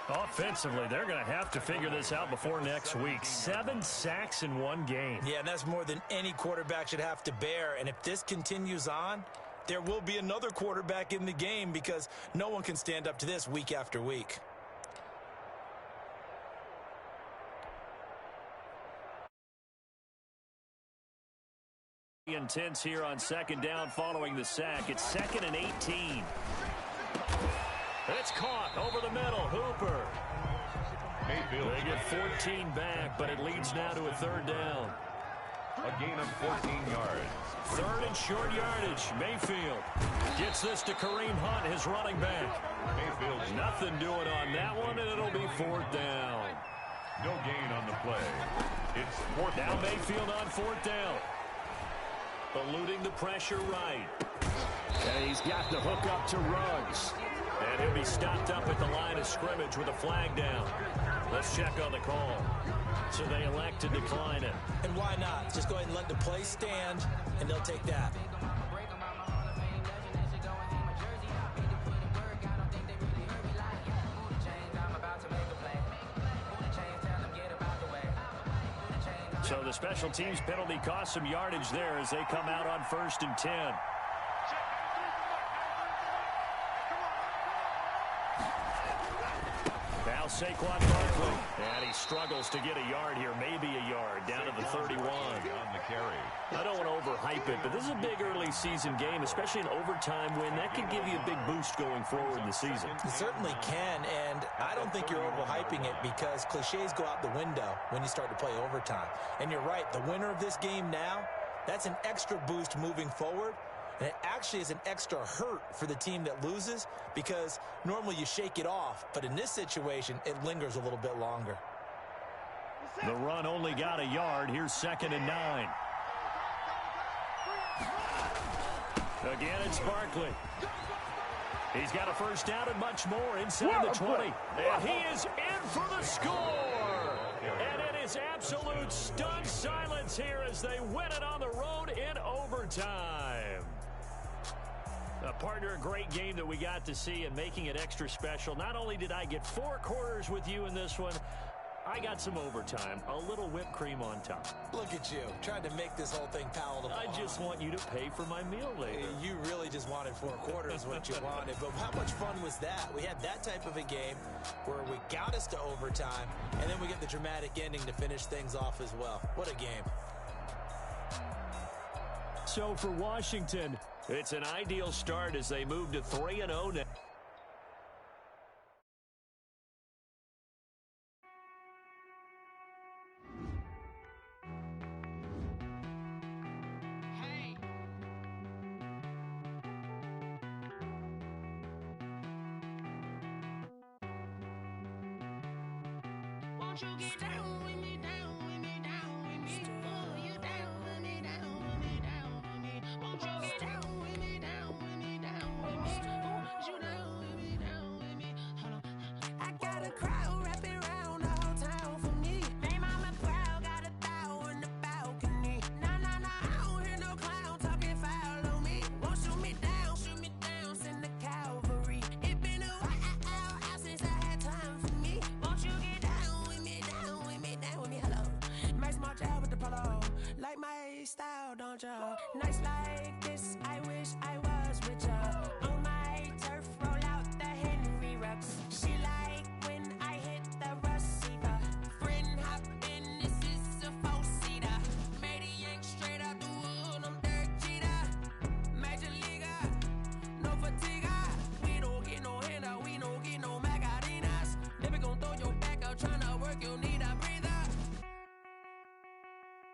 Speaker 1: Offensively, they're going to have to figure this out before next week. 7 sacks in one game.
Speaker 3: Yeah, and that's more than any quarterback should have to bear. And if this continues on, there will be another quarterback in the game because no one can stand up to this week after week.
Speaker 4: Intense here on second down following the sack. It's 2nd and 18. It's caught over the middle. Hooper.
Speaker 2: Mayfield.
Speaker 4: They get 14 back, but it leads now to a 3rd down.
Speaker 2: A gain of 14 yards.
Speaker 1: 3rd and short yardage. Mayfield gets this to Kareem Hunt, his running back.
Speaker 2: Mayfield's
Speaker 4: Nothing doing on that one, and it'll be 4th down.
Speaker 2: no gain on the play. It's 4th
Speaker 4: Now
Speaker 2: down.
Speaker 4: Mayfield on 4th down. Eluding the pressure right.
Speaker 1: And he's got the hook up to Ruggs.
Speaker 4: And he'll be stopped up at the line of scrimmage with a flag down. Let's check on the call. So they elect to decline it.
Speaker 3: And why not? Just go ahead and let the play stand, and they'll take that.
Speaker 4: So the special teams penalty cost some yardage there as they come out on 1st and 10. Now Saquon Barkley. And he struggles to get a yard here, maybe a yard, down to the 31.
Speaker 2: On the carry.
Speaker 4: I don't want to overhype it, but this is a big early season game, especially an overtime win. That could give you a big boost going forward in the season.
Speaker 3: It certainly can, and I don't think you're overhyping it because cliches go out the window when you start to play overtime. And you're right, the winner of this game now, that's an extra boost moving forward. And it actually is an extra hurt for the team that loses because normally you shake it off. But in this situation, it lingers a little bit longer.
Speaker 1: The run only got a yard. Here's 2nd and 9.
Speaker 4: Again, it's Barkley. He's got a 1st down and much more inside the 20. And he is in for the score. And it is absolute stunned silence here as they win it on the road in overtime. Partner, a great game that we got to see and making it extra special. Not only did I get 4 quarters with you in this one, I got some overtime, a little whipped cream on top.
Speaker 3: Look at you, trying to make this whole thing palatable.
Speaker 4: I just want you to pay for my meal later.
Speaker 3: You really just wanted 4 quarters what you wanted, but how much fun was that? We had that type of a game where we got us to overtime, and then we get the dramatic ending to finish things off as well. What a game.
Speaker 1: So for Washington,
Speaker 4: it's an ideal start as they move to 3-0 now.
Speaker 5: Won't you get down with me, down with me, down with me? Oh, you down with me, down with me, down with me. Won't you get down with me, down with me, down with me? Oh, you down with me, down with me? Hold on. I got a crowd wrapping around all town out, don't ya? Nights like this, I wish I was with ya. On my turf, roll out the Henry Rux. She like when I hit the receiver. Friend hop in, this is a four-seater. Maniac straight out the wood, I'm Derek Jeter. Major leaguer, no fatigue. We don't get no handout, we don't get no Macarinas. Never gon' throw your back out, tryna work, you need a breather.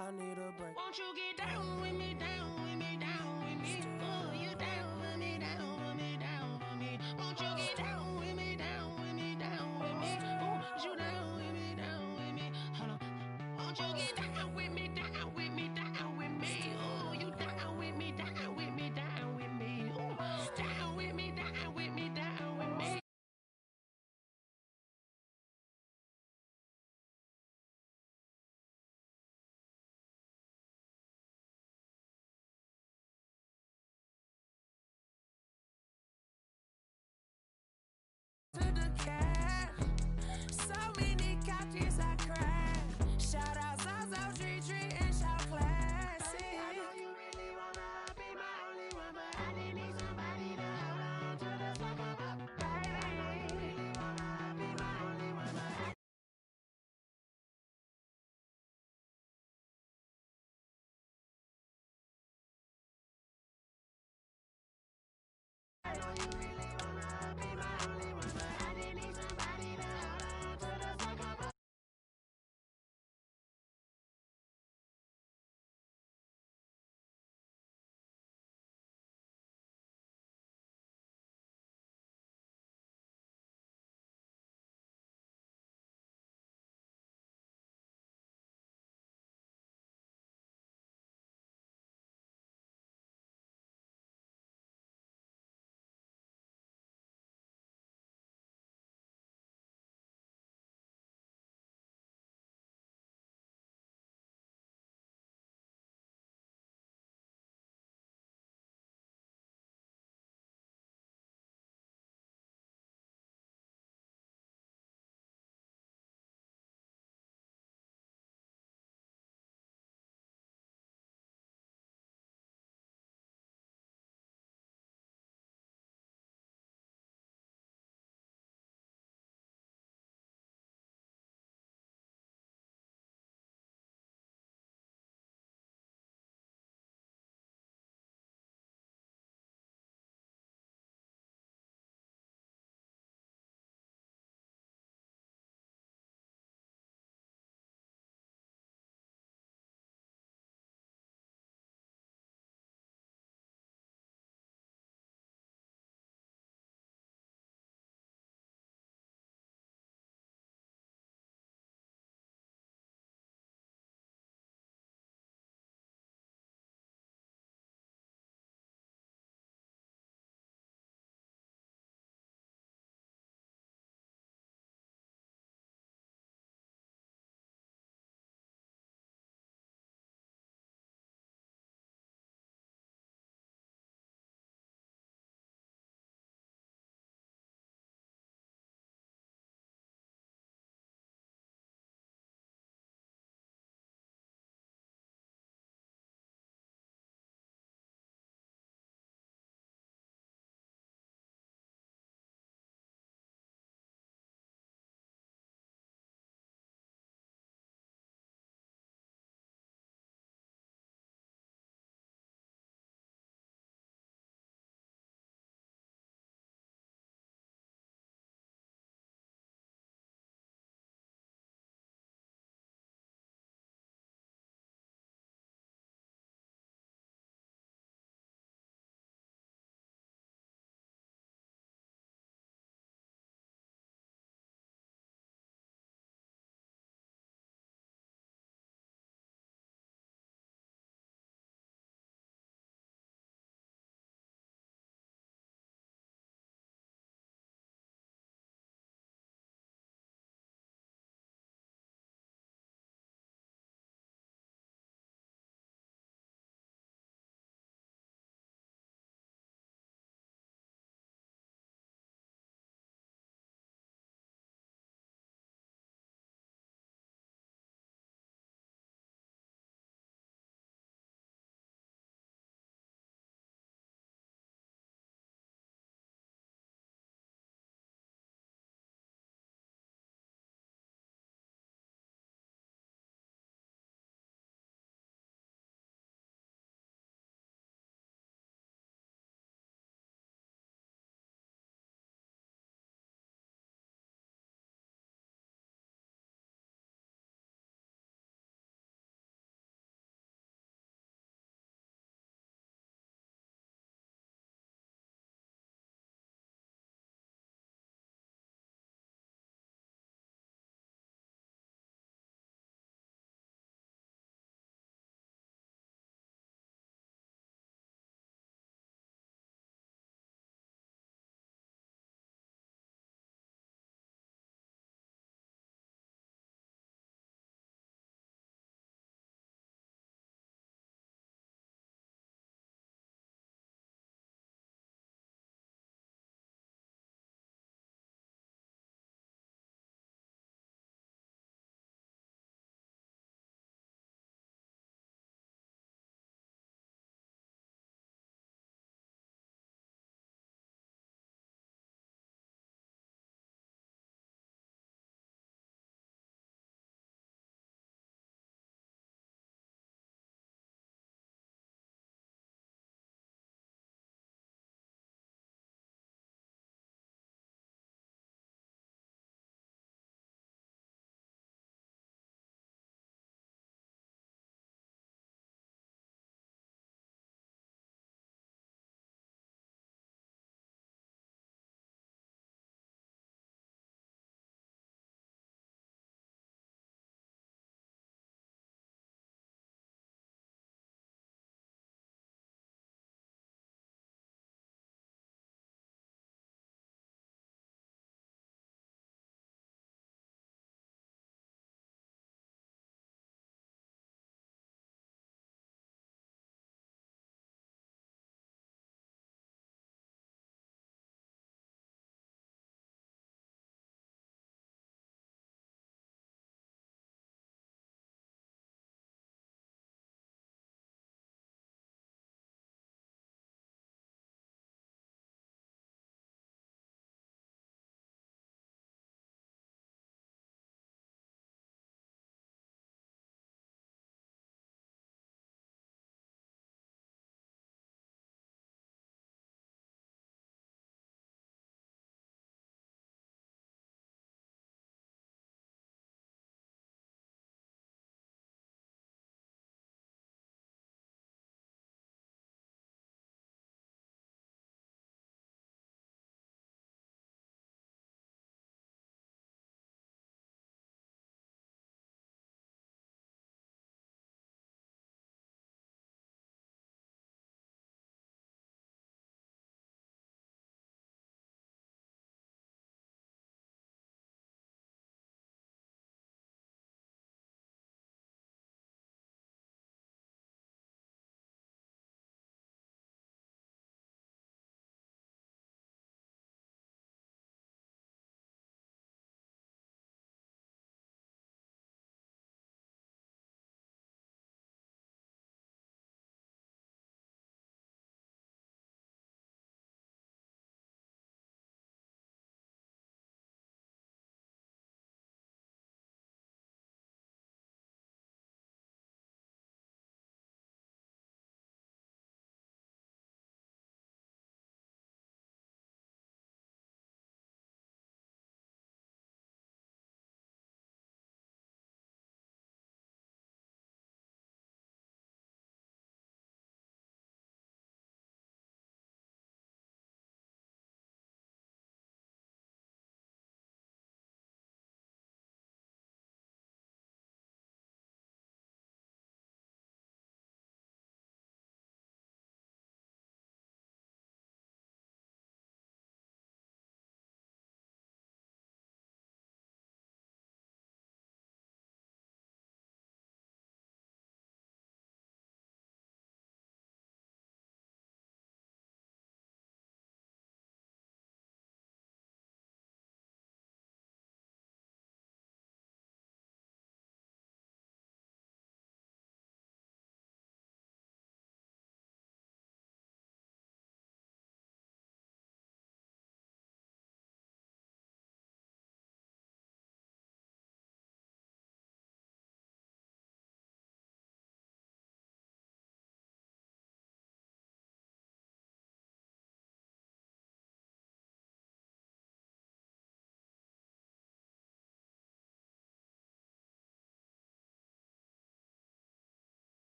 Speaker 5: I need a break. Won't you get down with me, down with me, down with me? Oh, you down with me, down with me, down with me. Won't you get down with me, down with me, down with me? Oh, you down with me, down with me? Hold on. Won't you get down with me, down with me, down with me? Oh, you down with me, down with me, down with me? Oh, down with me, down with me, down with me? To the cat, so many couches I cried. Shout out Zazo, Tree Tree, and shout classic. I know you really wanna be my only one, but I didn't need somebody to hold on to the sucker up, baby. I know you really wanna be my only one, but I know you really wanna be my only one, but I didn't need somebody to hold on to the sucker up.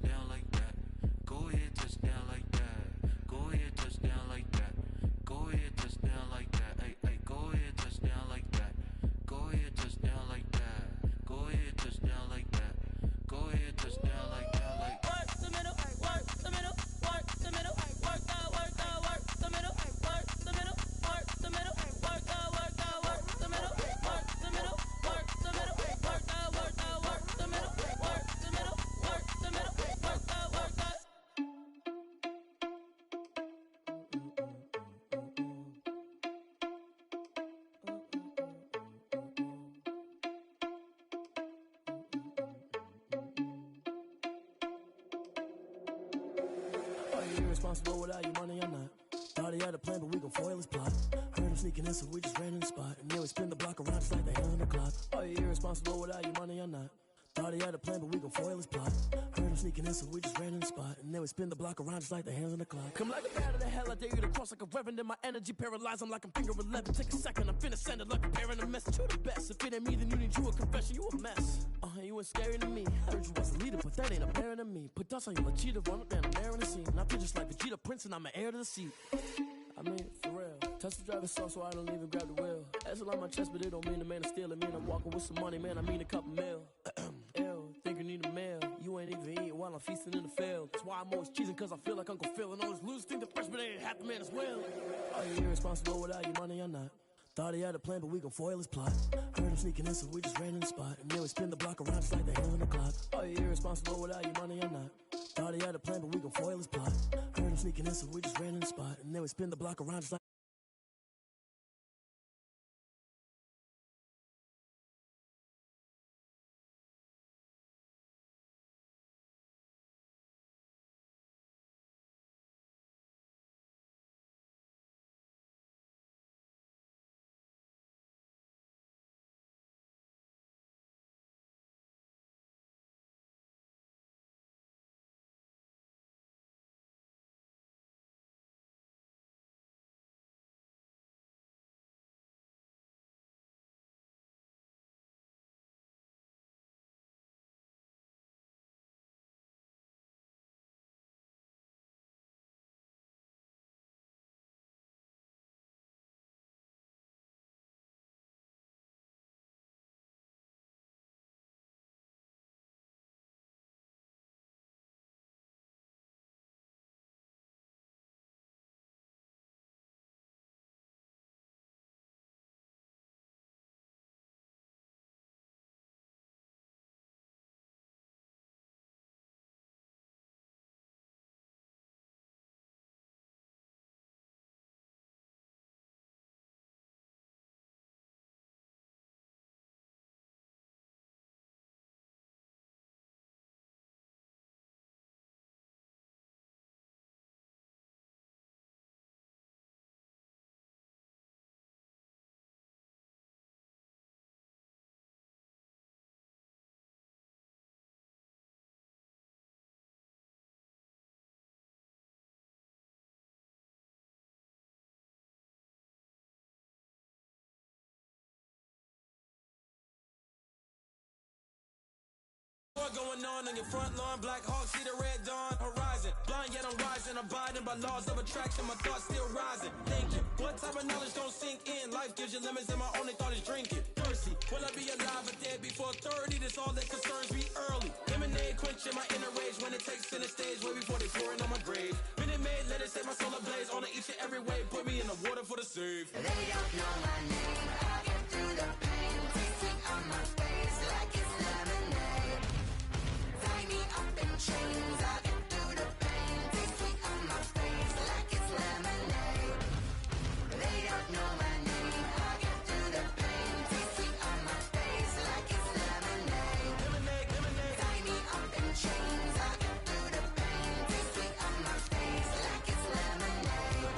Speaker 6: touchdown like that. Go ahead, touchdown like that. Go ahead, touchdown like that. Go ahead, touchdown like that. Hey, hey, go ahead, touchdown like that. Go ahead, touchdown like that. Go ahead, touchdown like that. Go ahead, touchdown like that. Like
Speaker 5: work the middle, work the middle, work the middle, work the middle, work the middle, work the middle, work the middle, work the middle, work the middle, work the middle, work the middle, work the middle, work the middle, work the middle, work the.
Speaker 7: Are you irresponsible without your money or not? Thought he had a plan, but we gon' foil his plot. Heard him sneaking in, so we just ran in the spot. And then we spin the block around just like the hands on the clock. Are you irresponsible without your money or not? Thought he had a plan, but we gon' foil his plot. Heard him sneaking in, so we just ran in the spot. And then we spin the block around just like the hands on the clock. Come like a bat of the hell, I dare you to cross like a reverend. In my energy paralyzed, I'm like I'm finger 11. Take a second, I'm finna send it like a parent a message. You the best, if it ain't me, then you need you a confession. You a mess, you ain't scary to me. Heard you was a leader, but that ain't apparent to me. Put dust on you like cheetah, run up down the air in the scene. I feel just like Vegeta Prince and I'm an heir to the seat. I mean, for real. Touch the driver's soft so I don't even grab the wheel. That's on my chest, but it don't mean the man is stealing. Mean I'm walking with some money, man, I mean a couple mil. Ew, think you need a meal. You ain't even eating while I'm feasting in the field. That's why I'm always cheesing, cause I feel like Uncle Phil. And all those losers think the freshman ain't half the man as well. Are you irresponsible without your money or not? Thought he had a plan, but we gon' foil his plot. Heard him sneaking in, so we just ran in the spot. And then we spin the block around just like the hands on the clock. Are you irresponsible without your money or not? Thought he had a plan, but we gon' foil his plot. Heard him sneaking in, so we just ran in the spot. And then we spin the block around just like
Speaker 3: going on your front lawn, Black Hawk, see the red dawn horizon. Blind yet I'm rising, abiding by laws of attraction, my thoughts still rising. Thinking, what type of knowledge don't sink in? Life gives you limits and my only thought is drinking. Thirsty, will I be alive or dead before 30? That's all that concerns me early. Lemonade quenching my inner rage when it takes center stage, way before they pouring on my grave. Minute Maid, let it set my soul ablaze, on each and every way, put me in the water for the save.
Speaker 5: They don't know my name, I get through the pain, tasting on my face like it's lemonade. Tie me up in chains, I get through the pain, tasting on my face like it's lemonade. They don't know my name, I get through the pain, tasting on my face like it's lemonade.
Speaker 3: Lemonade, lemonade.
Speaker 5: Tie me up in chains, I get through the pain, tasting on my face like it's lemonade.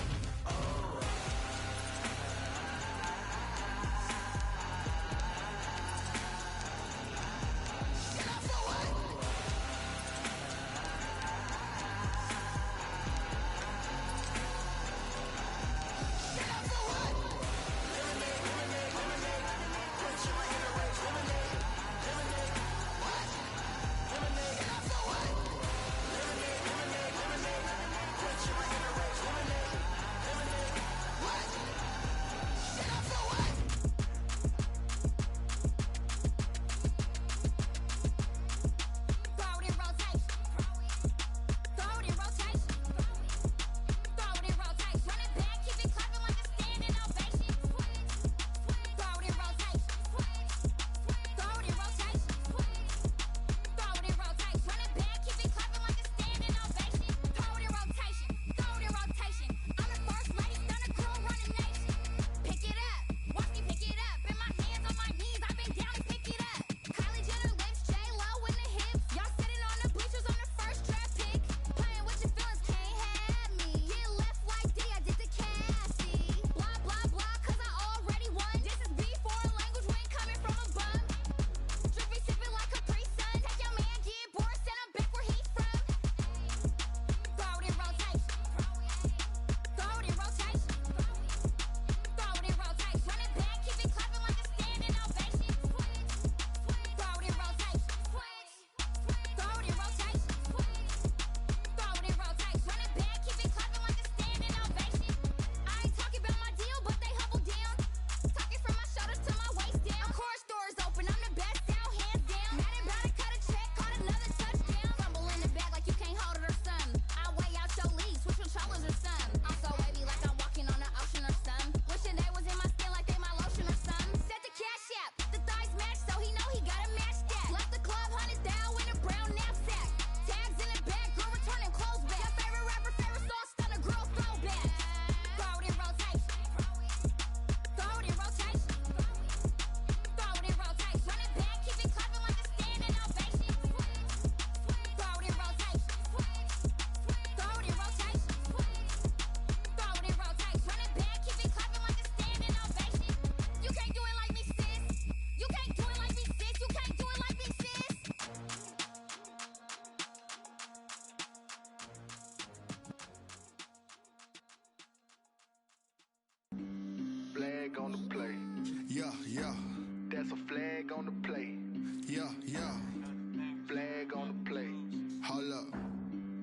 Speaker 8: Hold up.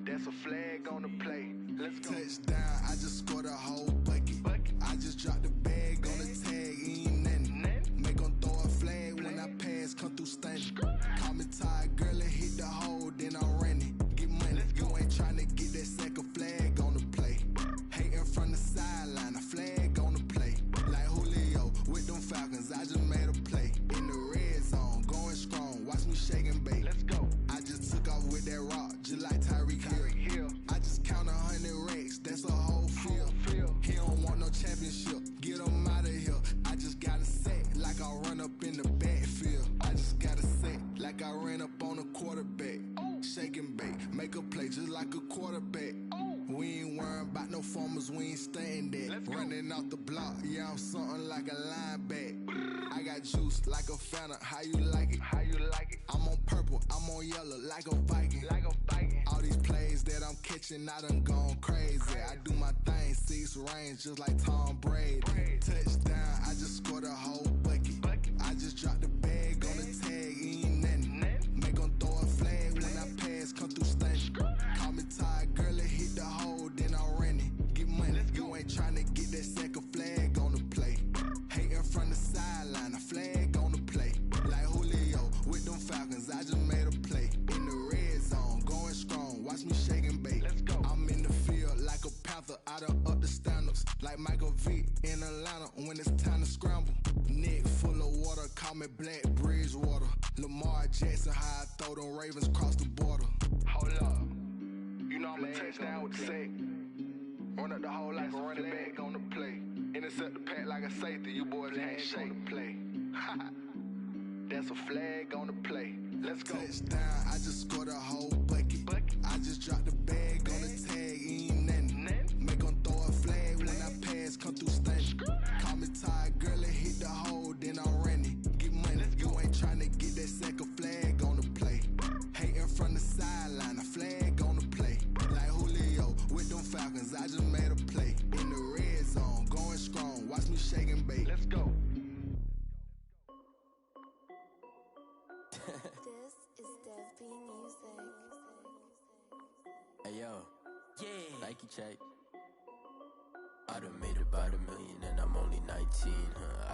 Speaker 8: That's a flag on the play. Let's go. Touchdown, I just scored a whole bucket. I just dropped the bag on the tag, ain't nothing. Make 'em throw a flag when I pass, come through stunning. Call me tired, girl, and hit the hole, then I'm running. Get money, you ain't tryna get that second flag on the play. Hating from the sideline, a flag on the play. Like Julio with them Falcons, I just made a play. In the red zone, going strong, watch me shake and bake. Let's go. I just took off with that rock, just like Tyreek Hill. I just count 100 racks, that's a whole field. He don't want no championship, get him out of here. I just got a set, like I run up in the backfield. I just got a set, like I ran up on a quarterback. Shake and bake, make a play just like a quarterback. We ain't worrying about no formers, we ain't staying there. Running off the block, yeah, I'm something like a lineback. I got juice like a Fanta, how you like it? I'm on purple, I'm on yellow, like a Viking. All these plays that I'm catching, I done gone crazy. I do my thing, 6 range, just like Tom Brady. Touchdown, I just scored a whole bucket. I just dropped the bag on the tag, ain't nothing. Make 'em throw a flag when I pass, come through stunning. Call me tired, girl, and hit the hole, then I'm running. Get money, you ain't tryna get that second flag on the play. Hating from the sideline, a flag on the play. Like Julio with them Falcons, I just made a play. In the red zone, going strong, watch me shake and bake. I'm in the field like a panther, I done up the standards. Like Michael Vick in Atlanta when it's time to scramble. Neck full of water, call me Black Bridgewater. Lamar Jackson, how I throw them Ravens across the border. Hold up, you know I'm a touchdown with the sack. Run up the hole like a running back on the play. Intercept the pack like a safety, you boys ain't shake the play. That's a flag on the play. Let's go. Touchdown, I just scored a whole bucket. I just dropped the bag on the tag, ain't nothing. Make 'em throw a flag when I pass, come through stunning. Call me tired, girl, and hit the hole, then I'm running. Get money, you ain't tryna get that second flag on the play. Hating from the sideline, a flag on the play. Like Julio with them Falcons, I just made a play. In the red zone, going strong, watch me shake and bake. Let's go.
Speaker 9: This is Dev B Music.
Speaker 10: Hey yo, yeah, Nike check. I done made about $1 million and I'm only 19.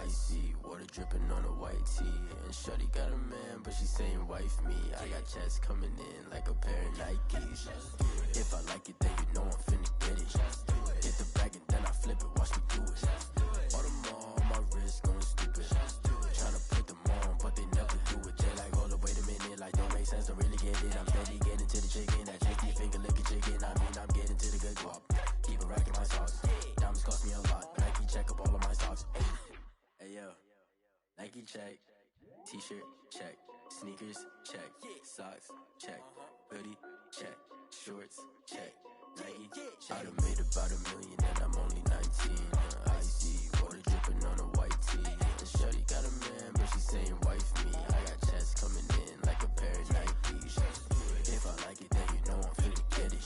Speaker 10: Icy water dripping on a white tee. And shorty got a man, but she saying wife me. I got checks coming in like a pair of Nikes. If I like it, then you know I'm finna get it. Hit the bag and then I flip it, watch me do it. All them on my wrist going stupid. Tryna put them on, but they never do it. They like, hold up, wait a minute, like don't make sense, don't really get it. I'm steady getting to the chicken, that tricky finger licking chicken. I mean, I'm getting to the good guap. Keep a rack in my socks. Diamonds cost me a lot. Nike check up all of my socks. Hey yo, Nike check. T-shirt check. Sneakers check. Socks check. Hoodie check. Shorts check. Nike I done made about $1 million and I'm only 19. Icy water dripping on a white tee. And shorty got a man, but she saying wife me. I got checks coming in like a pair of Nikes. If I like it, then you know I'm finna get it.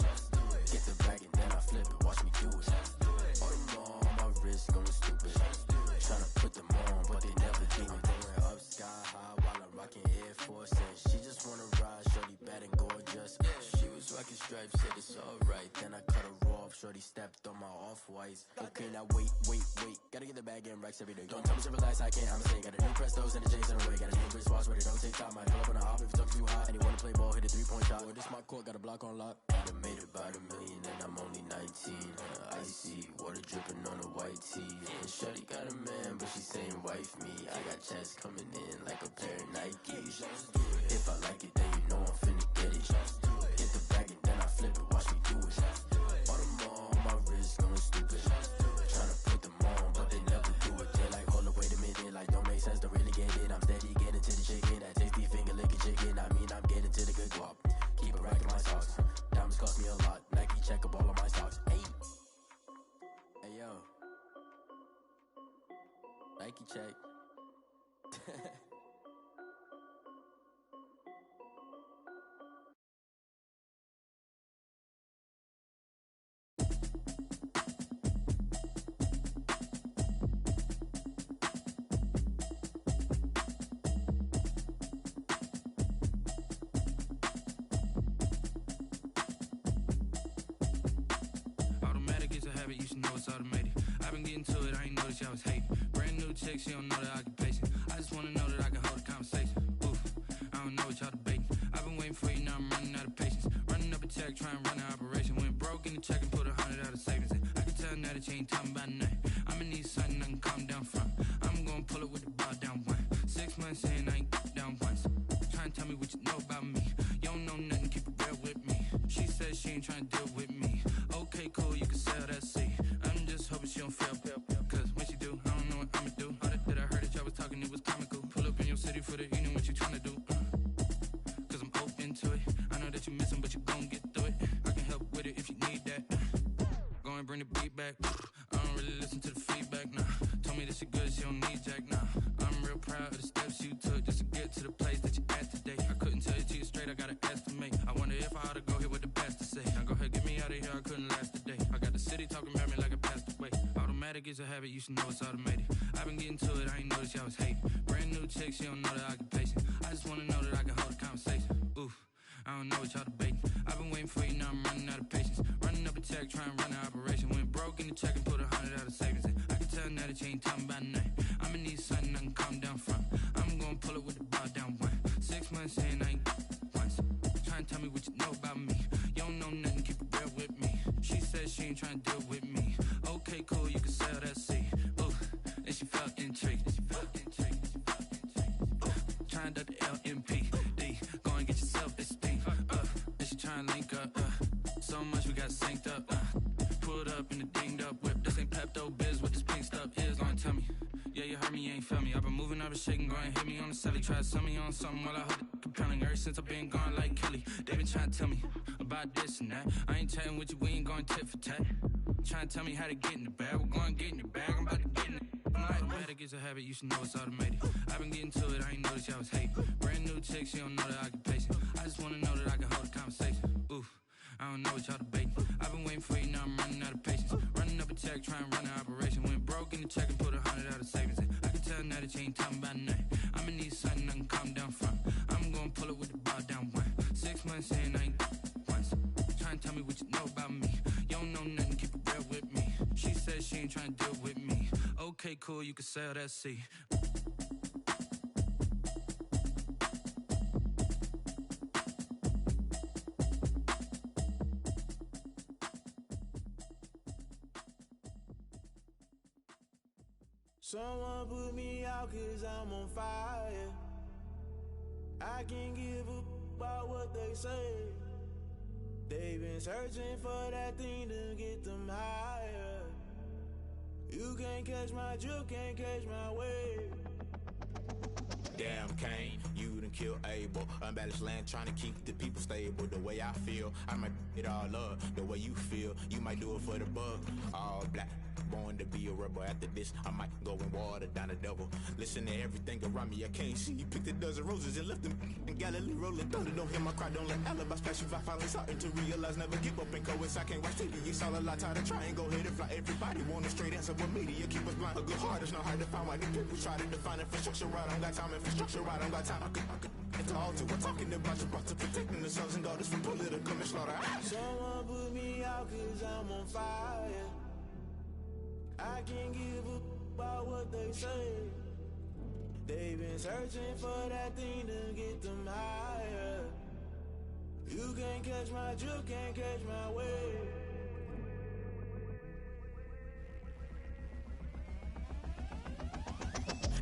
Speaker 10: Get the bag and then I flip it, watch me do it. All them on my wrist going stupid. Tryna put them on, but they never do it. Going up sky high while I'm rocking Air Force. And she just wanna ride, shorty bad and gorgeous. She was rocking stripes, said it's alright. Then I cut her off, shorty stepped on my off-whites. Okay, now wait. Gotta get the bag and racks every day. Don't tell me to relax, I can't, I'm saying. Got a new Prestos and a J's in the way. Got a new Chris Watch, but it don't take time. Might pull up on a hop if it talks too hot. And you wanna play ball, hit a 3-point shot. Or this my court, got a block on lock. I done made about $1 million and I'm only 19. Icy water dripping on a white tee. And shorty got a man, but she saying wife me. I got checks coming in like a pair of Nikes. If I like it, then you know I'm finna get it. Hit the bag and then I flip it, watch me do it. All them on my wrist going stupid. Tryna put them on, but they never do it. They like, hold up, wait a minute, like don't make sense, don't really get it. I'm steady getting to the chicken, that tasty finger licking chicken. I mean, I'm getting to the good guap. Keep a rack in my socks. Diamonds cost me a lot. Nike check up all of my socks. Hey yo, Nike check.
Speaker 6: automated. I've been getting to it, I ain't noticed y'all was hating. Brand new chick, she don't know the occupation. I just wanna know that I can hold a conversation. Oof, I don't know what y'all debating. I've been waiting for you, now I'm running out of patience. Running up a check, trying to run an operation. Went broke in the check and put 100 out of savings in. I can tell now that you ain't talking about nothing. I'ma need something I can calm down from. I'm gonna pull it with the bar down one. 6 months in, I ain't down once. Trying to tell me what you know about me. You don't know nothing, keep it real with me. She said she ain't trying to deal with me. Okay, cool, you can sell that seat. I'm just hoping she don't fail. Cause when she do, I don't know what I'ma do. All that I heard that y'all was talking, it was comical. Pull up in your city for the evening, what you trying to do? Cause I'm open to it. I know that you missing, but you gon' get through it. I can help with it if you need that. Go and bring the beat back. I don't really listen to the feedback, nah. Told me that she good, she don't need jack, nah. I'm real proud of the steps you took just to get to the place that you at today. I couldn't tell it to you straight, I gotta estimate. I wonder if I ought to go here with the best to say. Now go ahead, get me out of here, I couldn't last a day. I got the city talking about me like I passed away. Automatic is a habit, you should know it's automated. I've been getting to it, I ain't noticed y'all was hating. Brand new chick, she don't know the occupation. I just wanna know that I can hold a conversation. Oof, I don't know what y'all debating. I've been waiting for you, now I'm running out of patience. Running up a check, trying to run an operation. Went broke in the check and put 100 out of savings in. I can tell now that you ain't talking about nothing. I'ma need something I can calm down from. I'm gonna pull it with the bar down one. 6 months in, I ain't once. Trying to tell me what you know about me. You don't know nothing, keep it real with me. She said she ain't trying to deal with me. Okay, cool, you can sell that seat. Ooh, and she felt intrigued. Trying to the LMPD. Go and get your self-esteem. And she trying to link up. So much we got synced up. Pulled up in the dinged up whip. This ain't Pepto Biz, what this pink stuff is. Gonna tell me. Yeah, you heard me, you ain't felt me. I've been moving, I've been shaking, go and hit me on the celly. Try to sell me on something while I hold it compelling. Ever since I've been gone like Kelly, they been trying to tell me about this and that. I ain't chatting with you, we ain't going tit for tat. Trying to tell me how to get in the bag. We're going to get in the bag, I'm about to get in it. Automatic is a habit, you should know it's automated. I've been getting to it, I ain't noticed y'all was hating. Brand new chick, she don't know the occupation. I just wanna know that I can hold a conversation. Oof, I don't know what y'all debating. I've been waiting for you, now I'm running out of patience. Running up a check, trying to run an operation. Went broke in the check and put 100 out of savings in. I can tell now that you ain't talking about nothing. I'ma need something I can calm down from. I'm gonna pull it with the bar down one. 6 months in, I ain't once. Trying to tell me what you know about me. You don't know nothing, keep it real with me. She said she ain't trying to deal with me. Okay, cool, you can sell that seat.
Speaker 11: Someone put me out cause I'm on fire. I can't give up about what they say. They've been searching for that thing to get them higher. You can't catch my drift, can't catch my wave.
Speaker 12: Damn Kane, you done killed Abel. Unbalanced land trying to keep the people stable. The way I feel, I might it all up. The way you feel, you might do it for the bug. All black, born to be a rebel. After this, I might go and water down the devil. Listen to everything around me, I can't see. You picked a dozen roses and left them in Galilee rolling thunder. Don't hear my cry, don't let alibis pass you by. Finally starting to realize, never give up and coincide. I can't watch TV, it's all a lot. Tired of trying, go ahead and fly. Everybody want a straight answer, but media keep us blind. A good heart is not hard to find. Why the people try to define infrastructure right? I don't got time, infrastructure right, I don't got time. I could it's all to we're talking about you brought to protecting the sons and daughters from political slaughter.
Speaker 11: Someone put me out cause I'm on fire. I can't give up about what they say. They've been searching for that thing to get them higher. You can't catch my drift, can't catch my wave.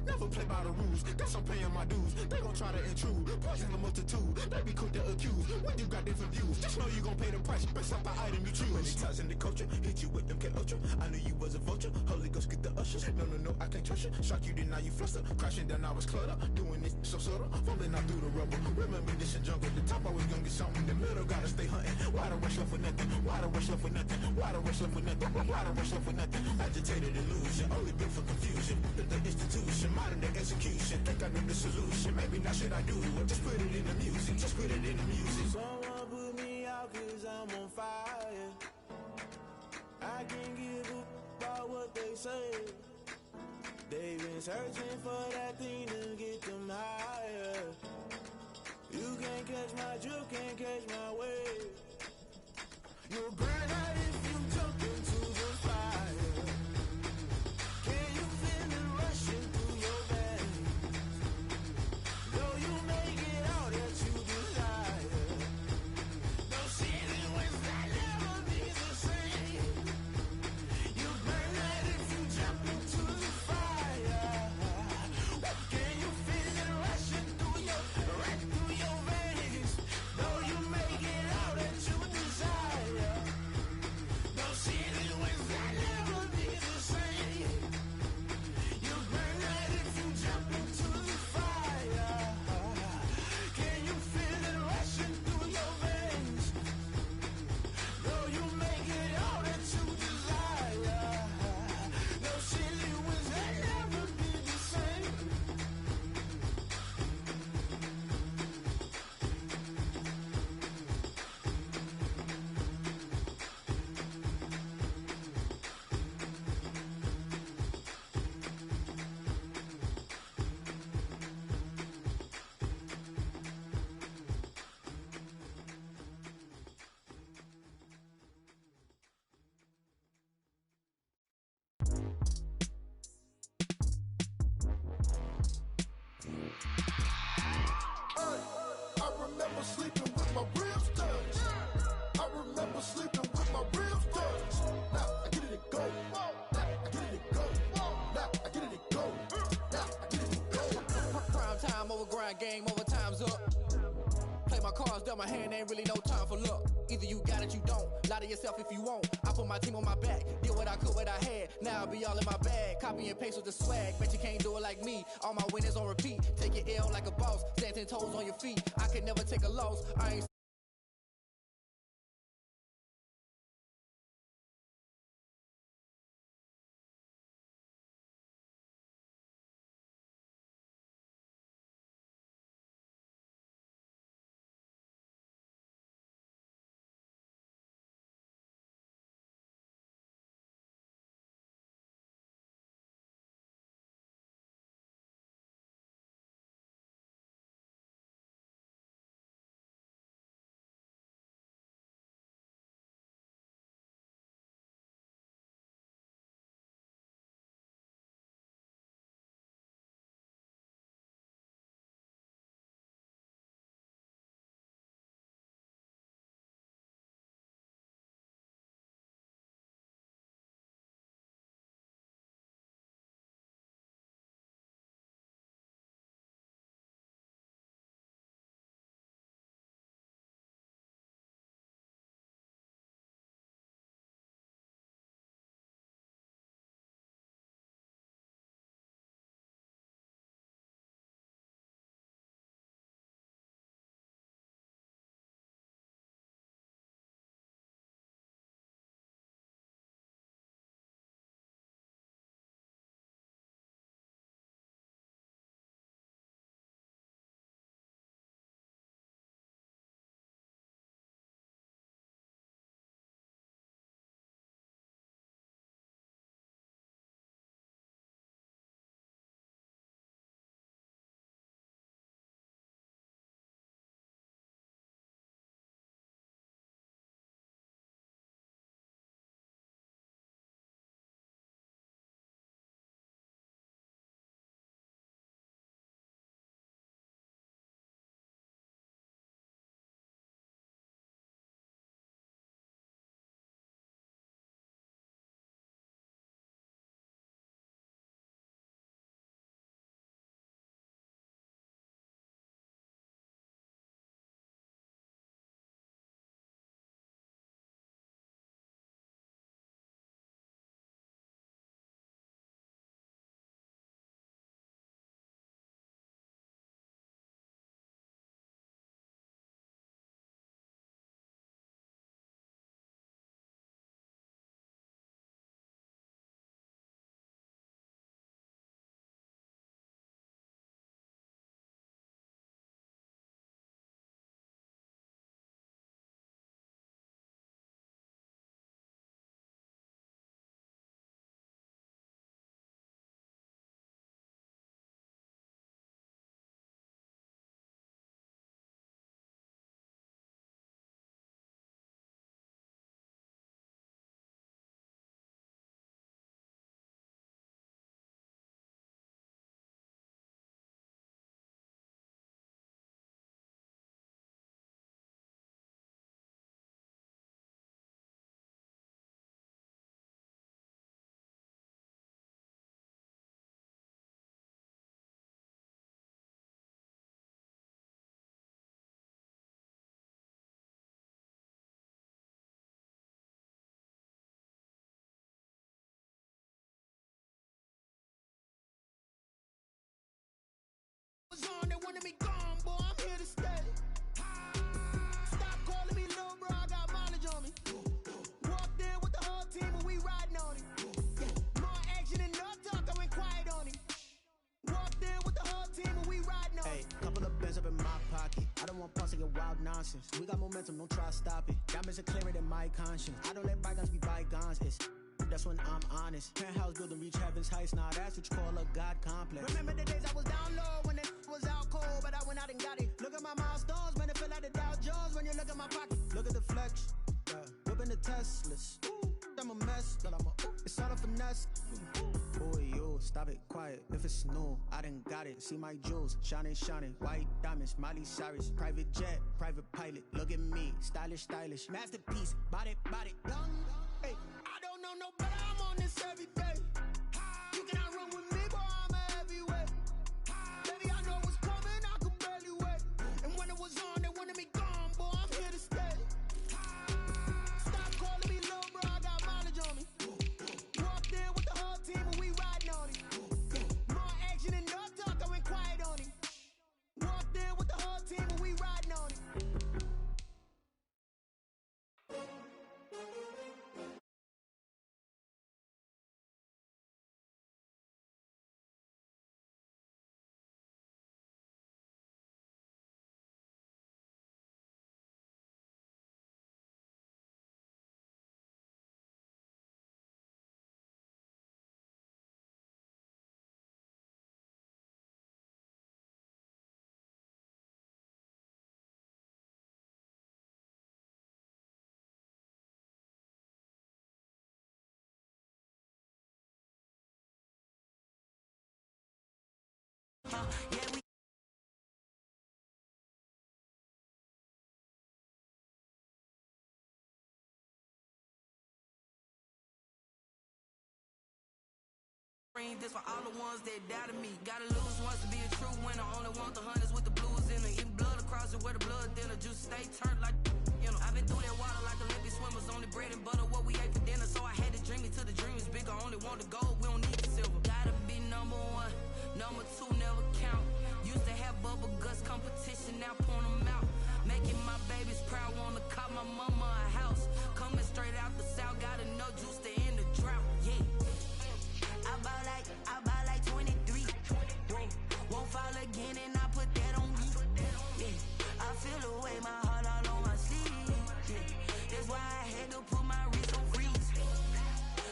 Speaker 12: Never play by the rules, guess I'm paying my dues. They gon' try to intrude, poison the multitude. They be quick to accuse, when you got different views. Just know you gon' pay the price, based off the item you choose. Many times in the culture, hit you with them K-Ultra. I knew you was a vulture, Holy Ghost get the ushers. No, I can't trust you. Shock you, then now you fluster. Crashing down, I was cluttered. Doing this so subtle, falling out through the rubble. Remember this a jungle, the top always gonna get something. The middle gotta stay hunting. Why the rush left with nothing? Why the rush left with nothing? Why the rush left with nothing? Why the rush left with nothing? Agitated illusion, only built for confusion. The institution, modern day execution. Think I know the solution. Maybe not should I do it? Just put it in the music. Just put it in the music.
Speaker 11: Someone put me out cause I'm on fire. I can't give up about what they say. They've been searching for that thing to get them higher. You can't catch my drift, can't catch my wave. You'll burn out if you jump into the fire.
Speaker 13: tell my hand ain't really no time for luck. Either you got it, you don't. Lie to yourself if you won't. I put my team on my back. Did what I could, what I had. Now I'll be all in my bag. Copy and paste with the swag. Bet you can't do it like me. All my winners on repeat. Take your L like a boss. Stand 10 toes on your feet. I can never take a loss. I ain't
Speaker 11: on, they wanted me gone, boy, I'm here to stay. Stop calling me little bro, I got mileage on me. Walked in with the whole team and we riding on it. More action and no talk, I went quiet on it. Walked in with the whole team and we riding on it.
Speaker 14: Couple of bands up in my pocket. I don't want parts of your wild nonsense. We got momentum, don't try to stop it. Diamonds are clearer than my conscience. I don't let bygones be bygones. That's when I'm honest. Penthouse building reach heaven's heights. Now that's what you call a God complex.
Speaker 11: Remember the days I was down low when it was out cold, but I went out and got it. Look at my milestones, man, it feel like the Dow Jones when you look at my pocket.
Speaker 14: Look at the flex, whipping the Teslas. I'm a mess, but it's all a finesse. Boy, you stop it, quiet. If it's new, I done got it. See my jewels, shining, shining. White diamonds, Miley Cyrus. Private jet, private pilot. Look at me, stylish, stylish. Masterpiece, body, body.
Speaker 11: Young, hey, I don't know no better. I'm on this every day. You cannot run with me, boy, I'm a heavyweight. Baby, I know what's coming, I could barely wait. And when it was on, they wanted me gone, boy,
Speaker 6: Yeah, we this for all the ones that doubted me. Gotta lose once to be a true winner. Only want the hunters with the blues in it. Eating blood across it where the blood thinner. Just stay turned like, you know. I've been through that water like Olympic swimmers. Only bread and butter what we ate for dinner. So I had to dream it till the dream is bigger. Only want the gold, we don't need the silver. Gotta be number one, number two never count. Used to have bubble guts competition, now point them out. Making my babies proud, wanna cop my mama a house. Coming straight out the south, got enough juice to end the drought. Yeah. I buy like 23. Won't fall again and I put that on me. Yeah. I feel the way, my heart all on my sleeve. Yeah. That's why I had to put my wrist on freeze.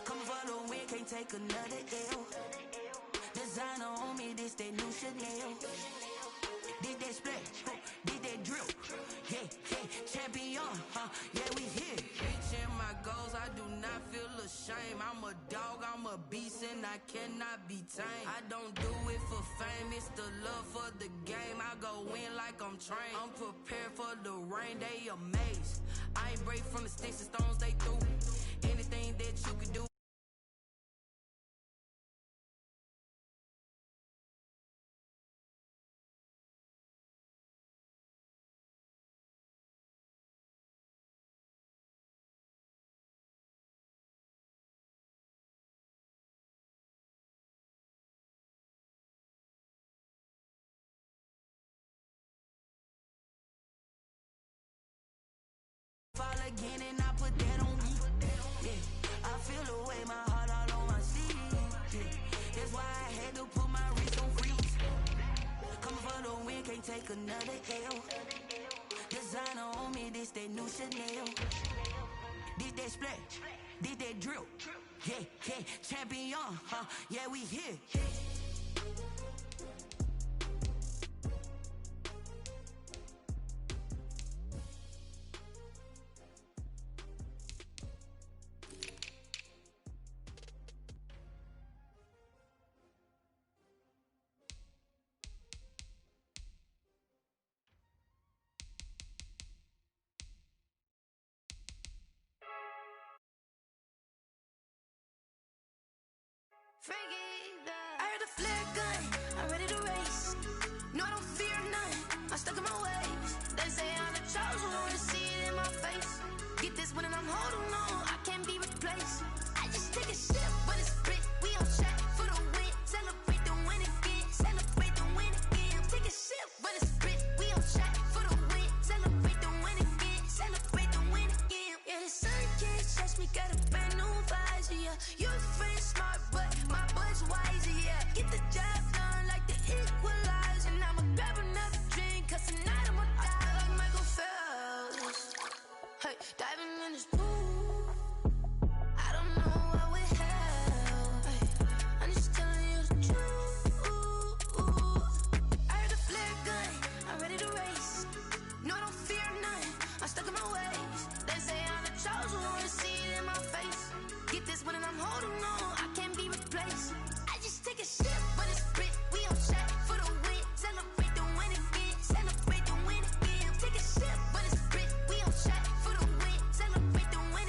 Speaker 6: Coming for the win, can't take another L. Designer on me, this that new Chanel. Did that splash, did that drill. Yeah, champion, yeah, we here. Reaching my goals, I do not feel ashamed. I'm a dog, I'm a beast, and I cannot be tamed. I don't do it for fame, it's the love for the game. I go in like I'm trained. I'm prepared for the rain, they amazed. I ain't break from the sticks and stones they threw. Anything that you could do. Fall again and I put that on me. Yeah, I feel the way, my heart all on my sleeve. Yeah, that's why I had to put my wrist on freeze. Coming for the win, can't take another L. Designer on me, this that new Chanel. Did that splash, did that drill. Yeah, champion, yeah, we here.
Speaker 5: I heard the flare gun, I'm ready to race. No, I don't fear none, I'm stuck in my ways. They say I'm the chosen one, to see it in my face. Get this one and I'm holding on, I can't be replaced. I just take a sip, but it's split. We on track for the win. Celebrate the win again, celebrate the win again. Take a sip, but it's split. We on track for the win. Celebrate the win again, celebrate the win again. Yeah, the sun can't touch me, got a brand new visor. Yeah, your friend's smart, but my boy's wiser. Yeah, get the job done like the equalizer. And I'ma grab another drink, cause tonight I'ma die like Michael Phelps. Hey, diving in this pool, I don't know what would help. Hey, I'm just telling you the truth. I heard the flare gun, I'm ready to race. No, I don't fear none, I'm stuck in my ways. They say I'm the chosen one, to see it in my face. Get this one and I'm holding on, I can't be replaced. I just take a sip, but it's split. We on track for the win. Celebrate the win again, celebrate the win again. Take a sip, but it's split. We on track for the win. Celebrate the win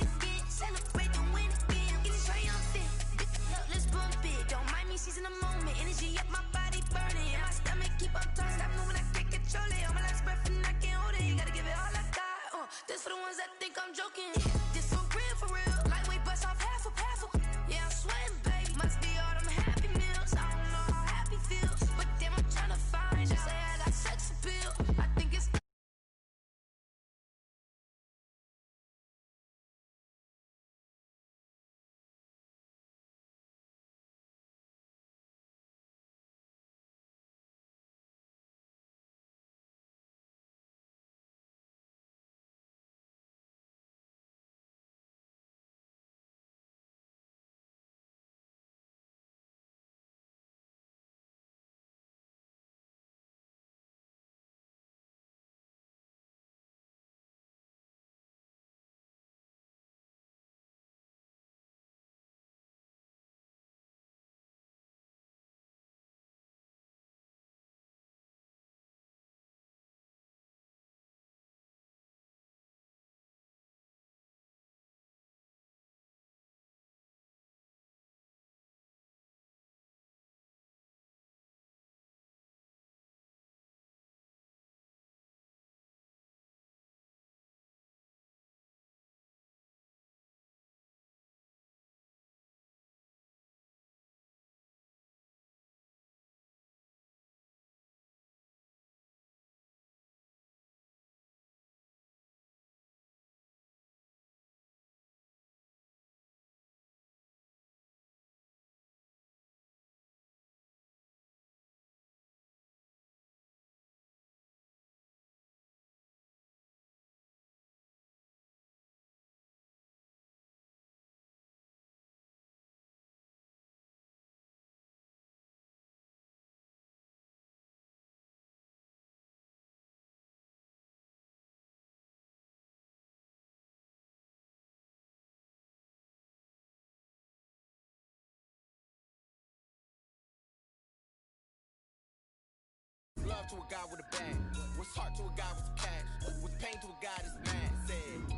Speaker 15: love to a guy with a bag? What's heart to a guy with some cash? What's pain to a guy that's mad? Said,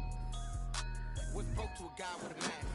Speaker 15: what's broke to a guy with a mask?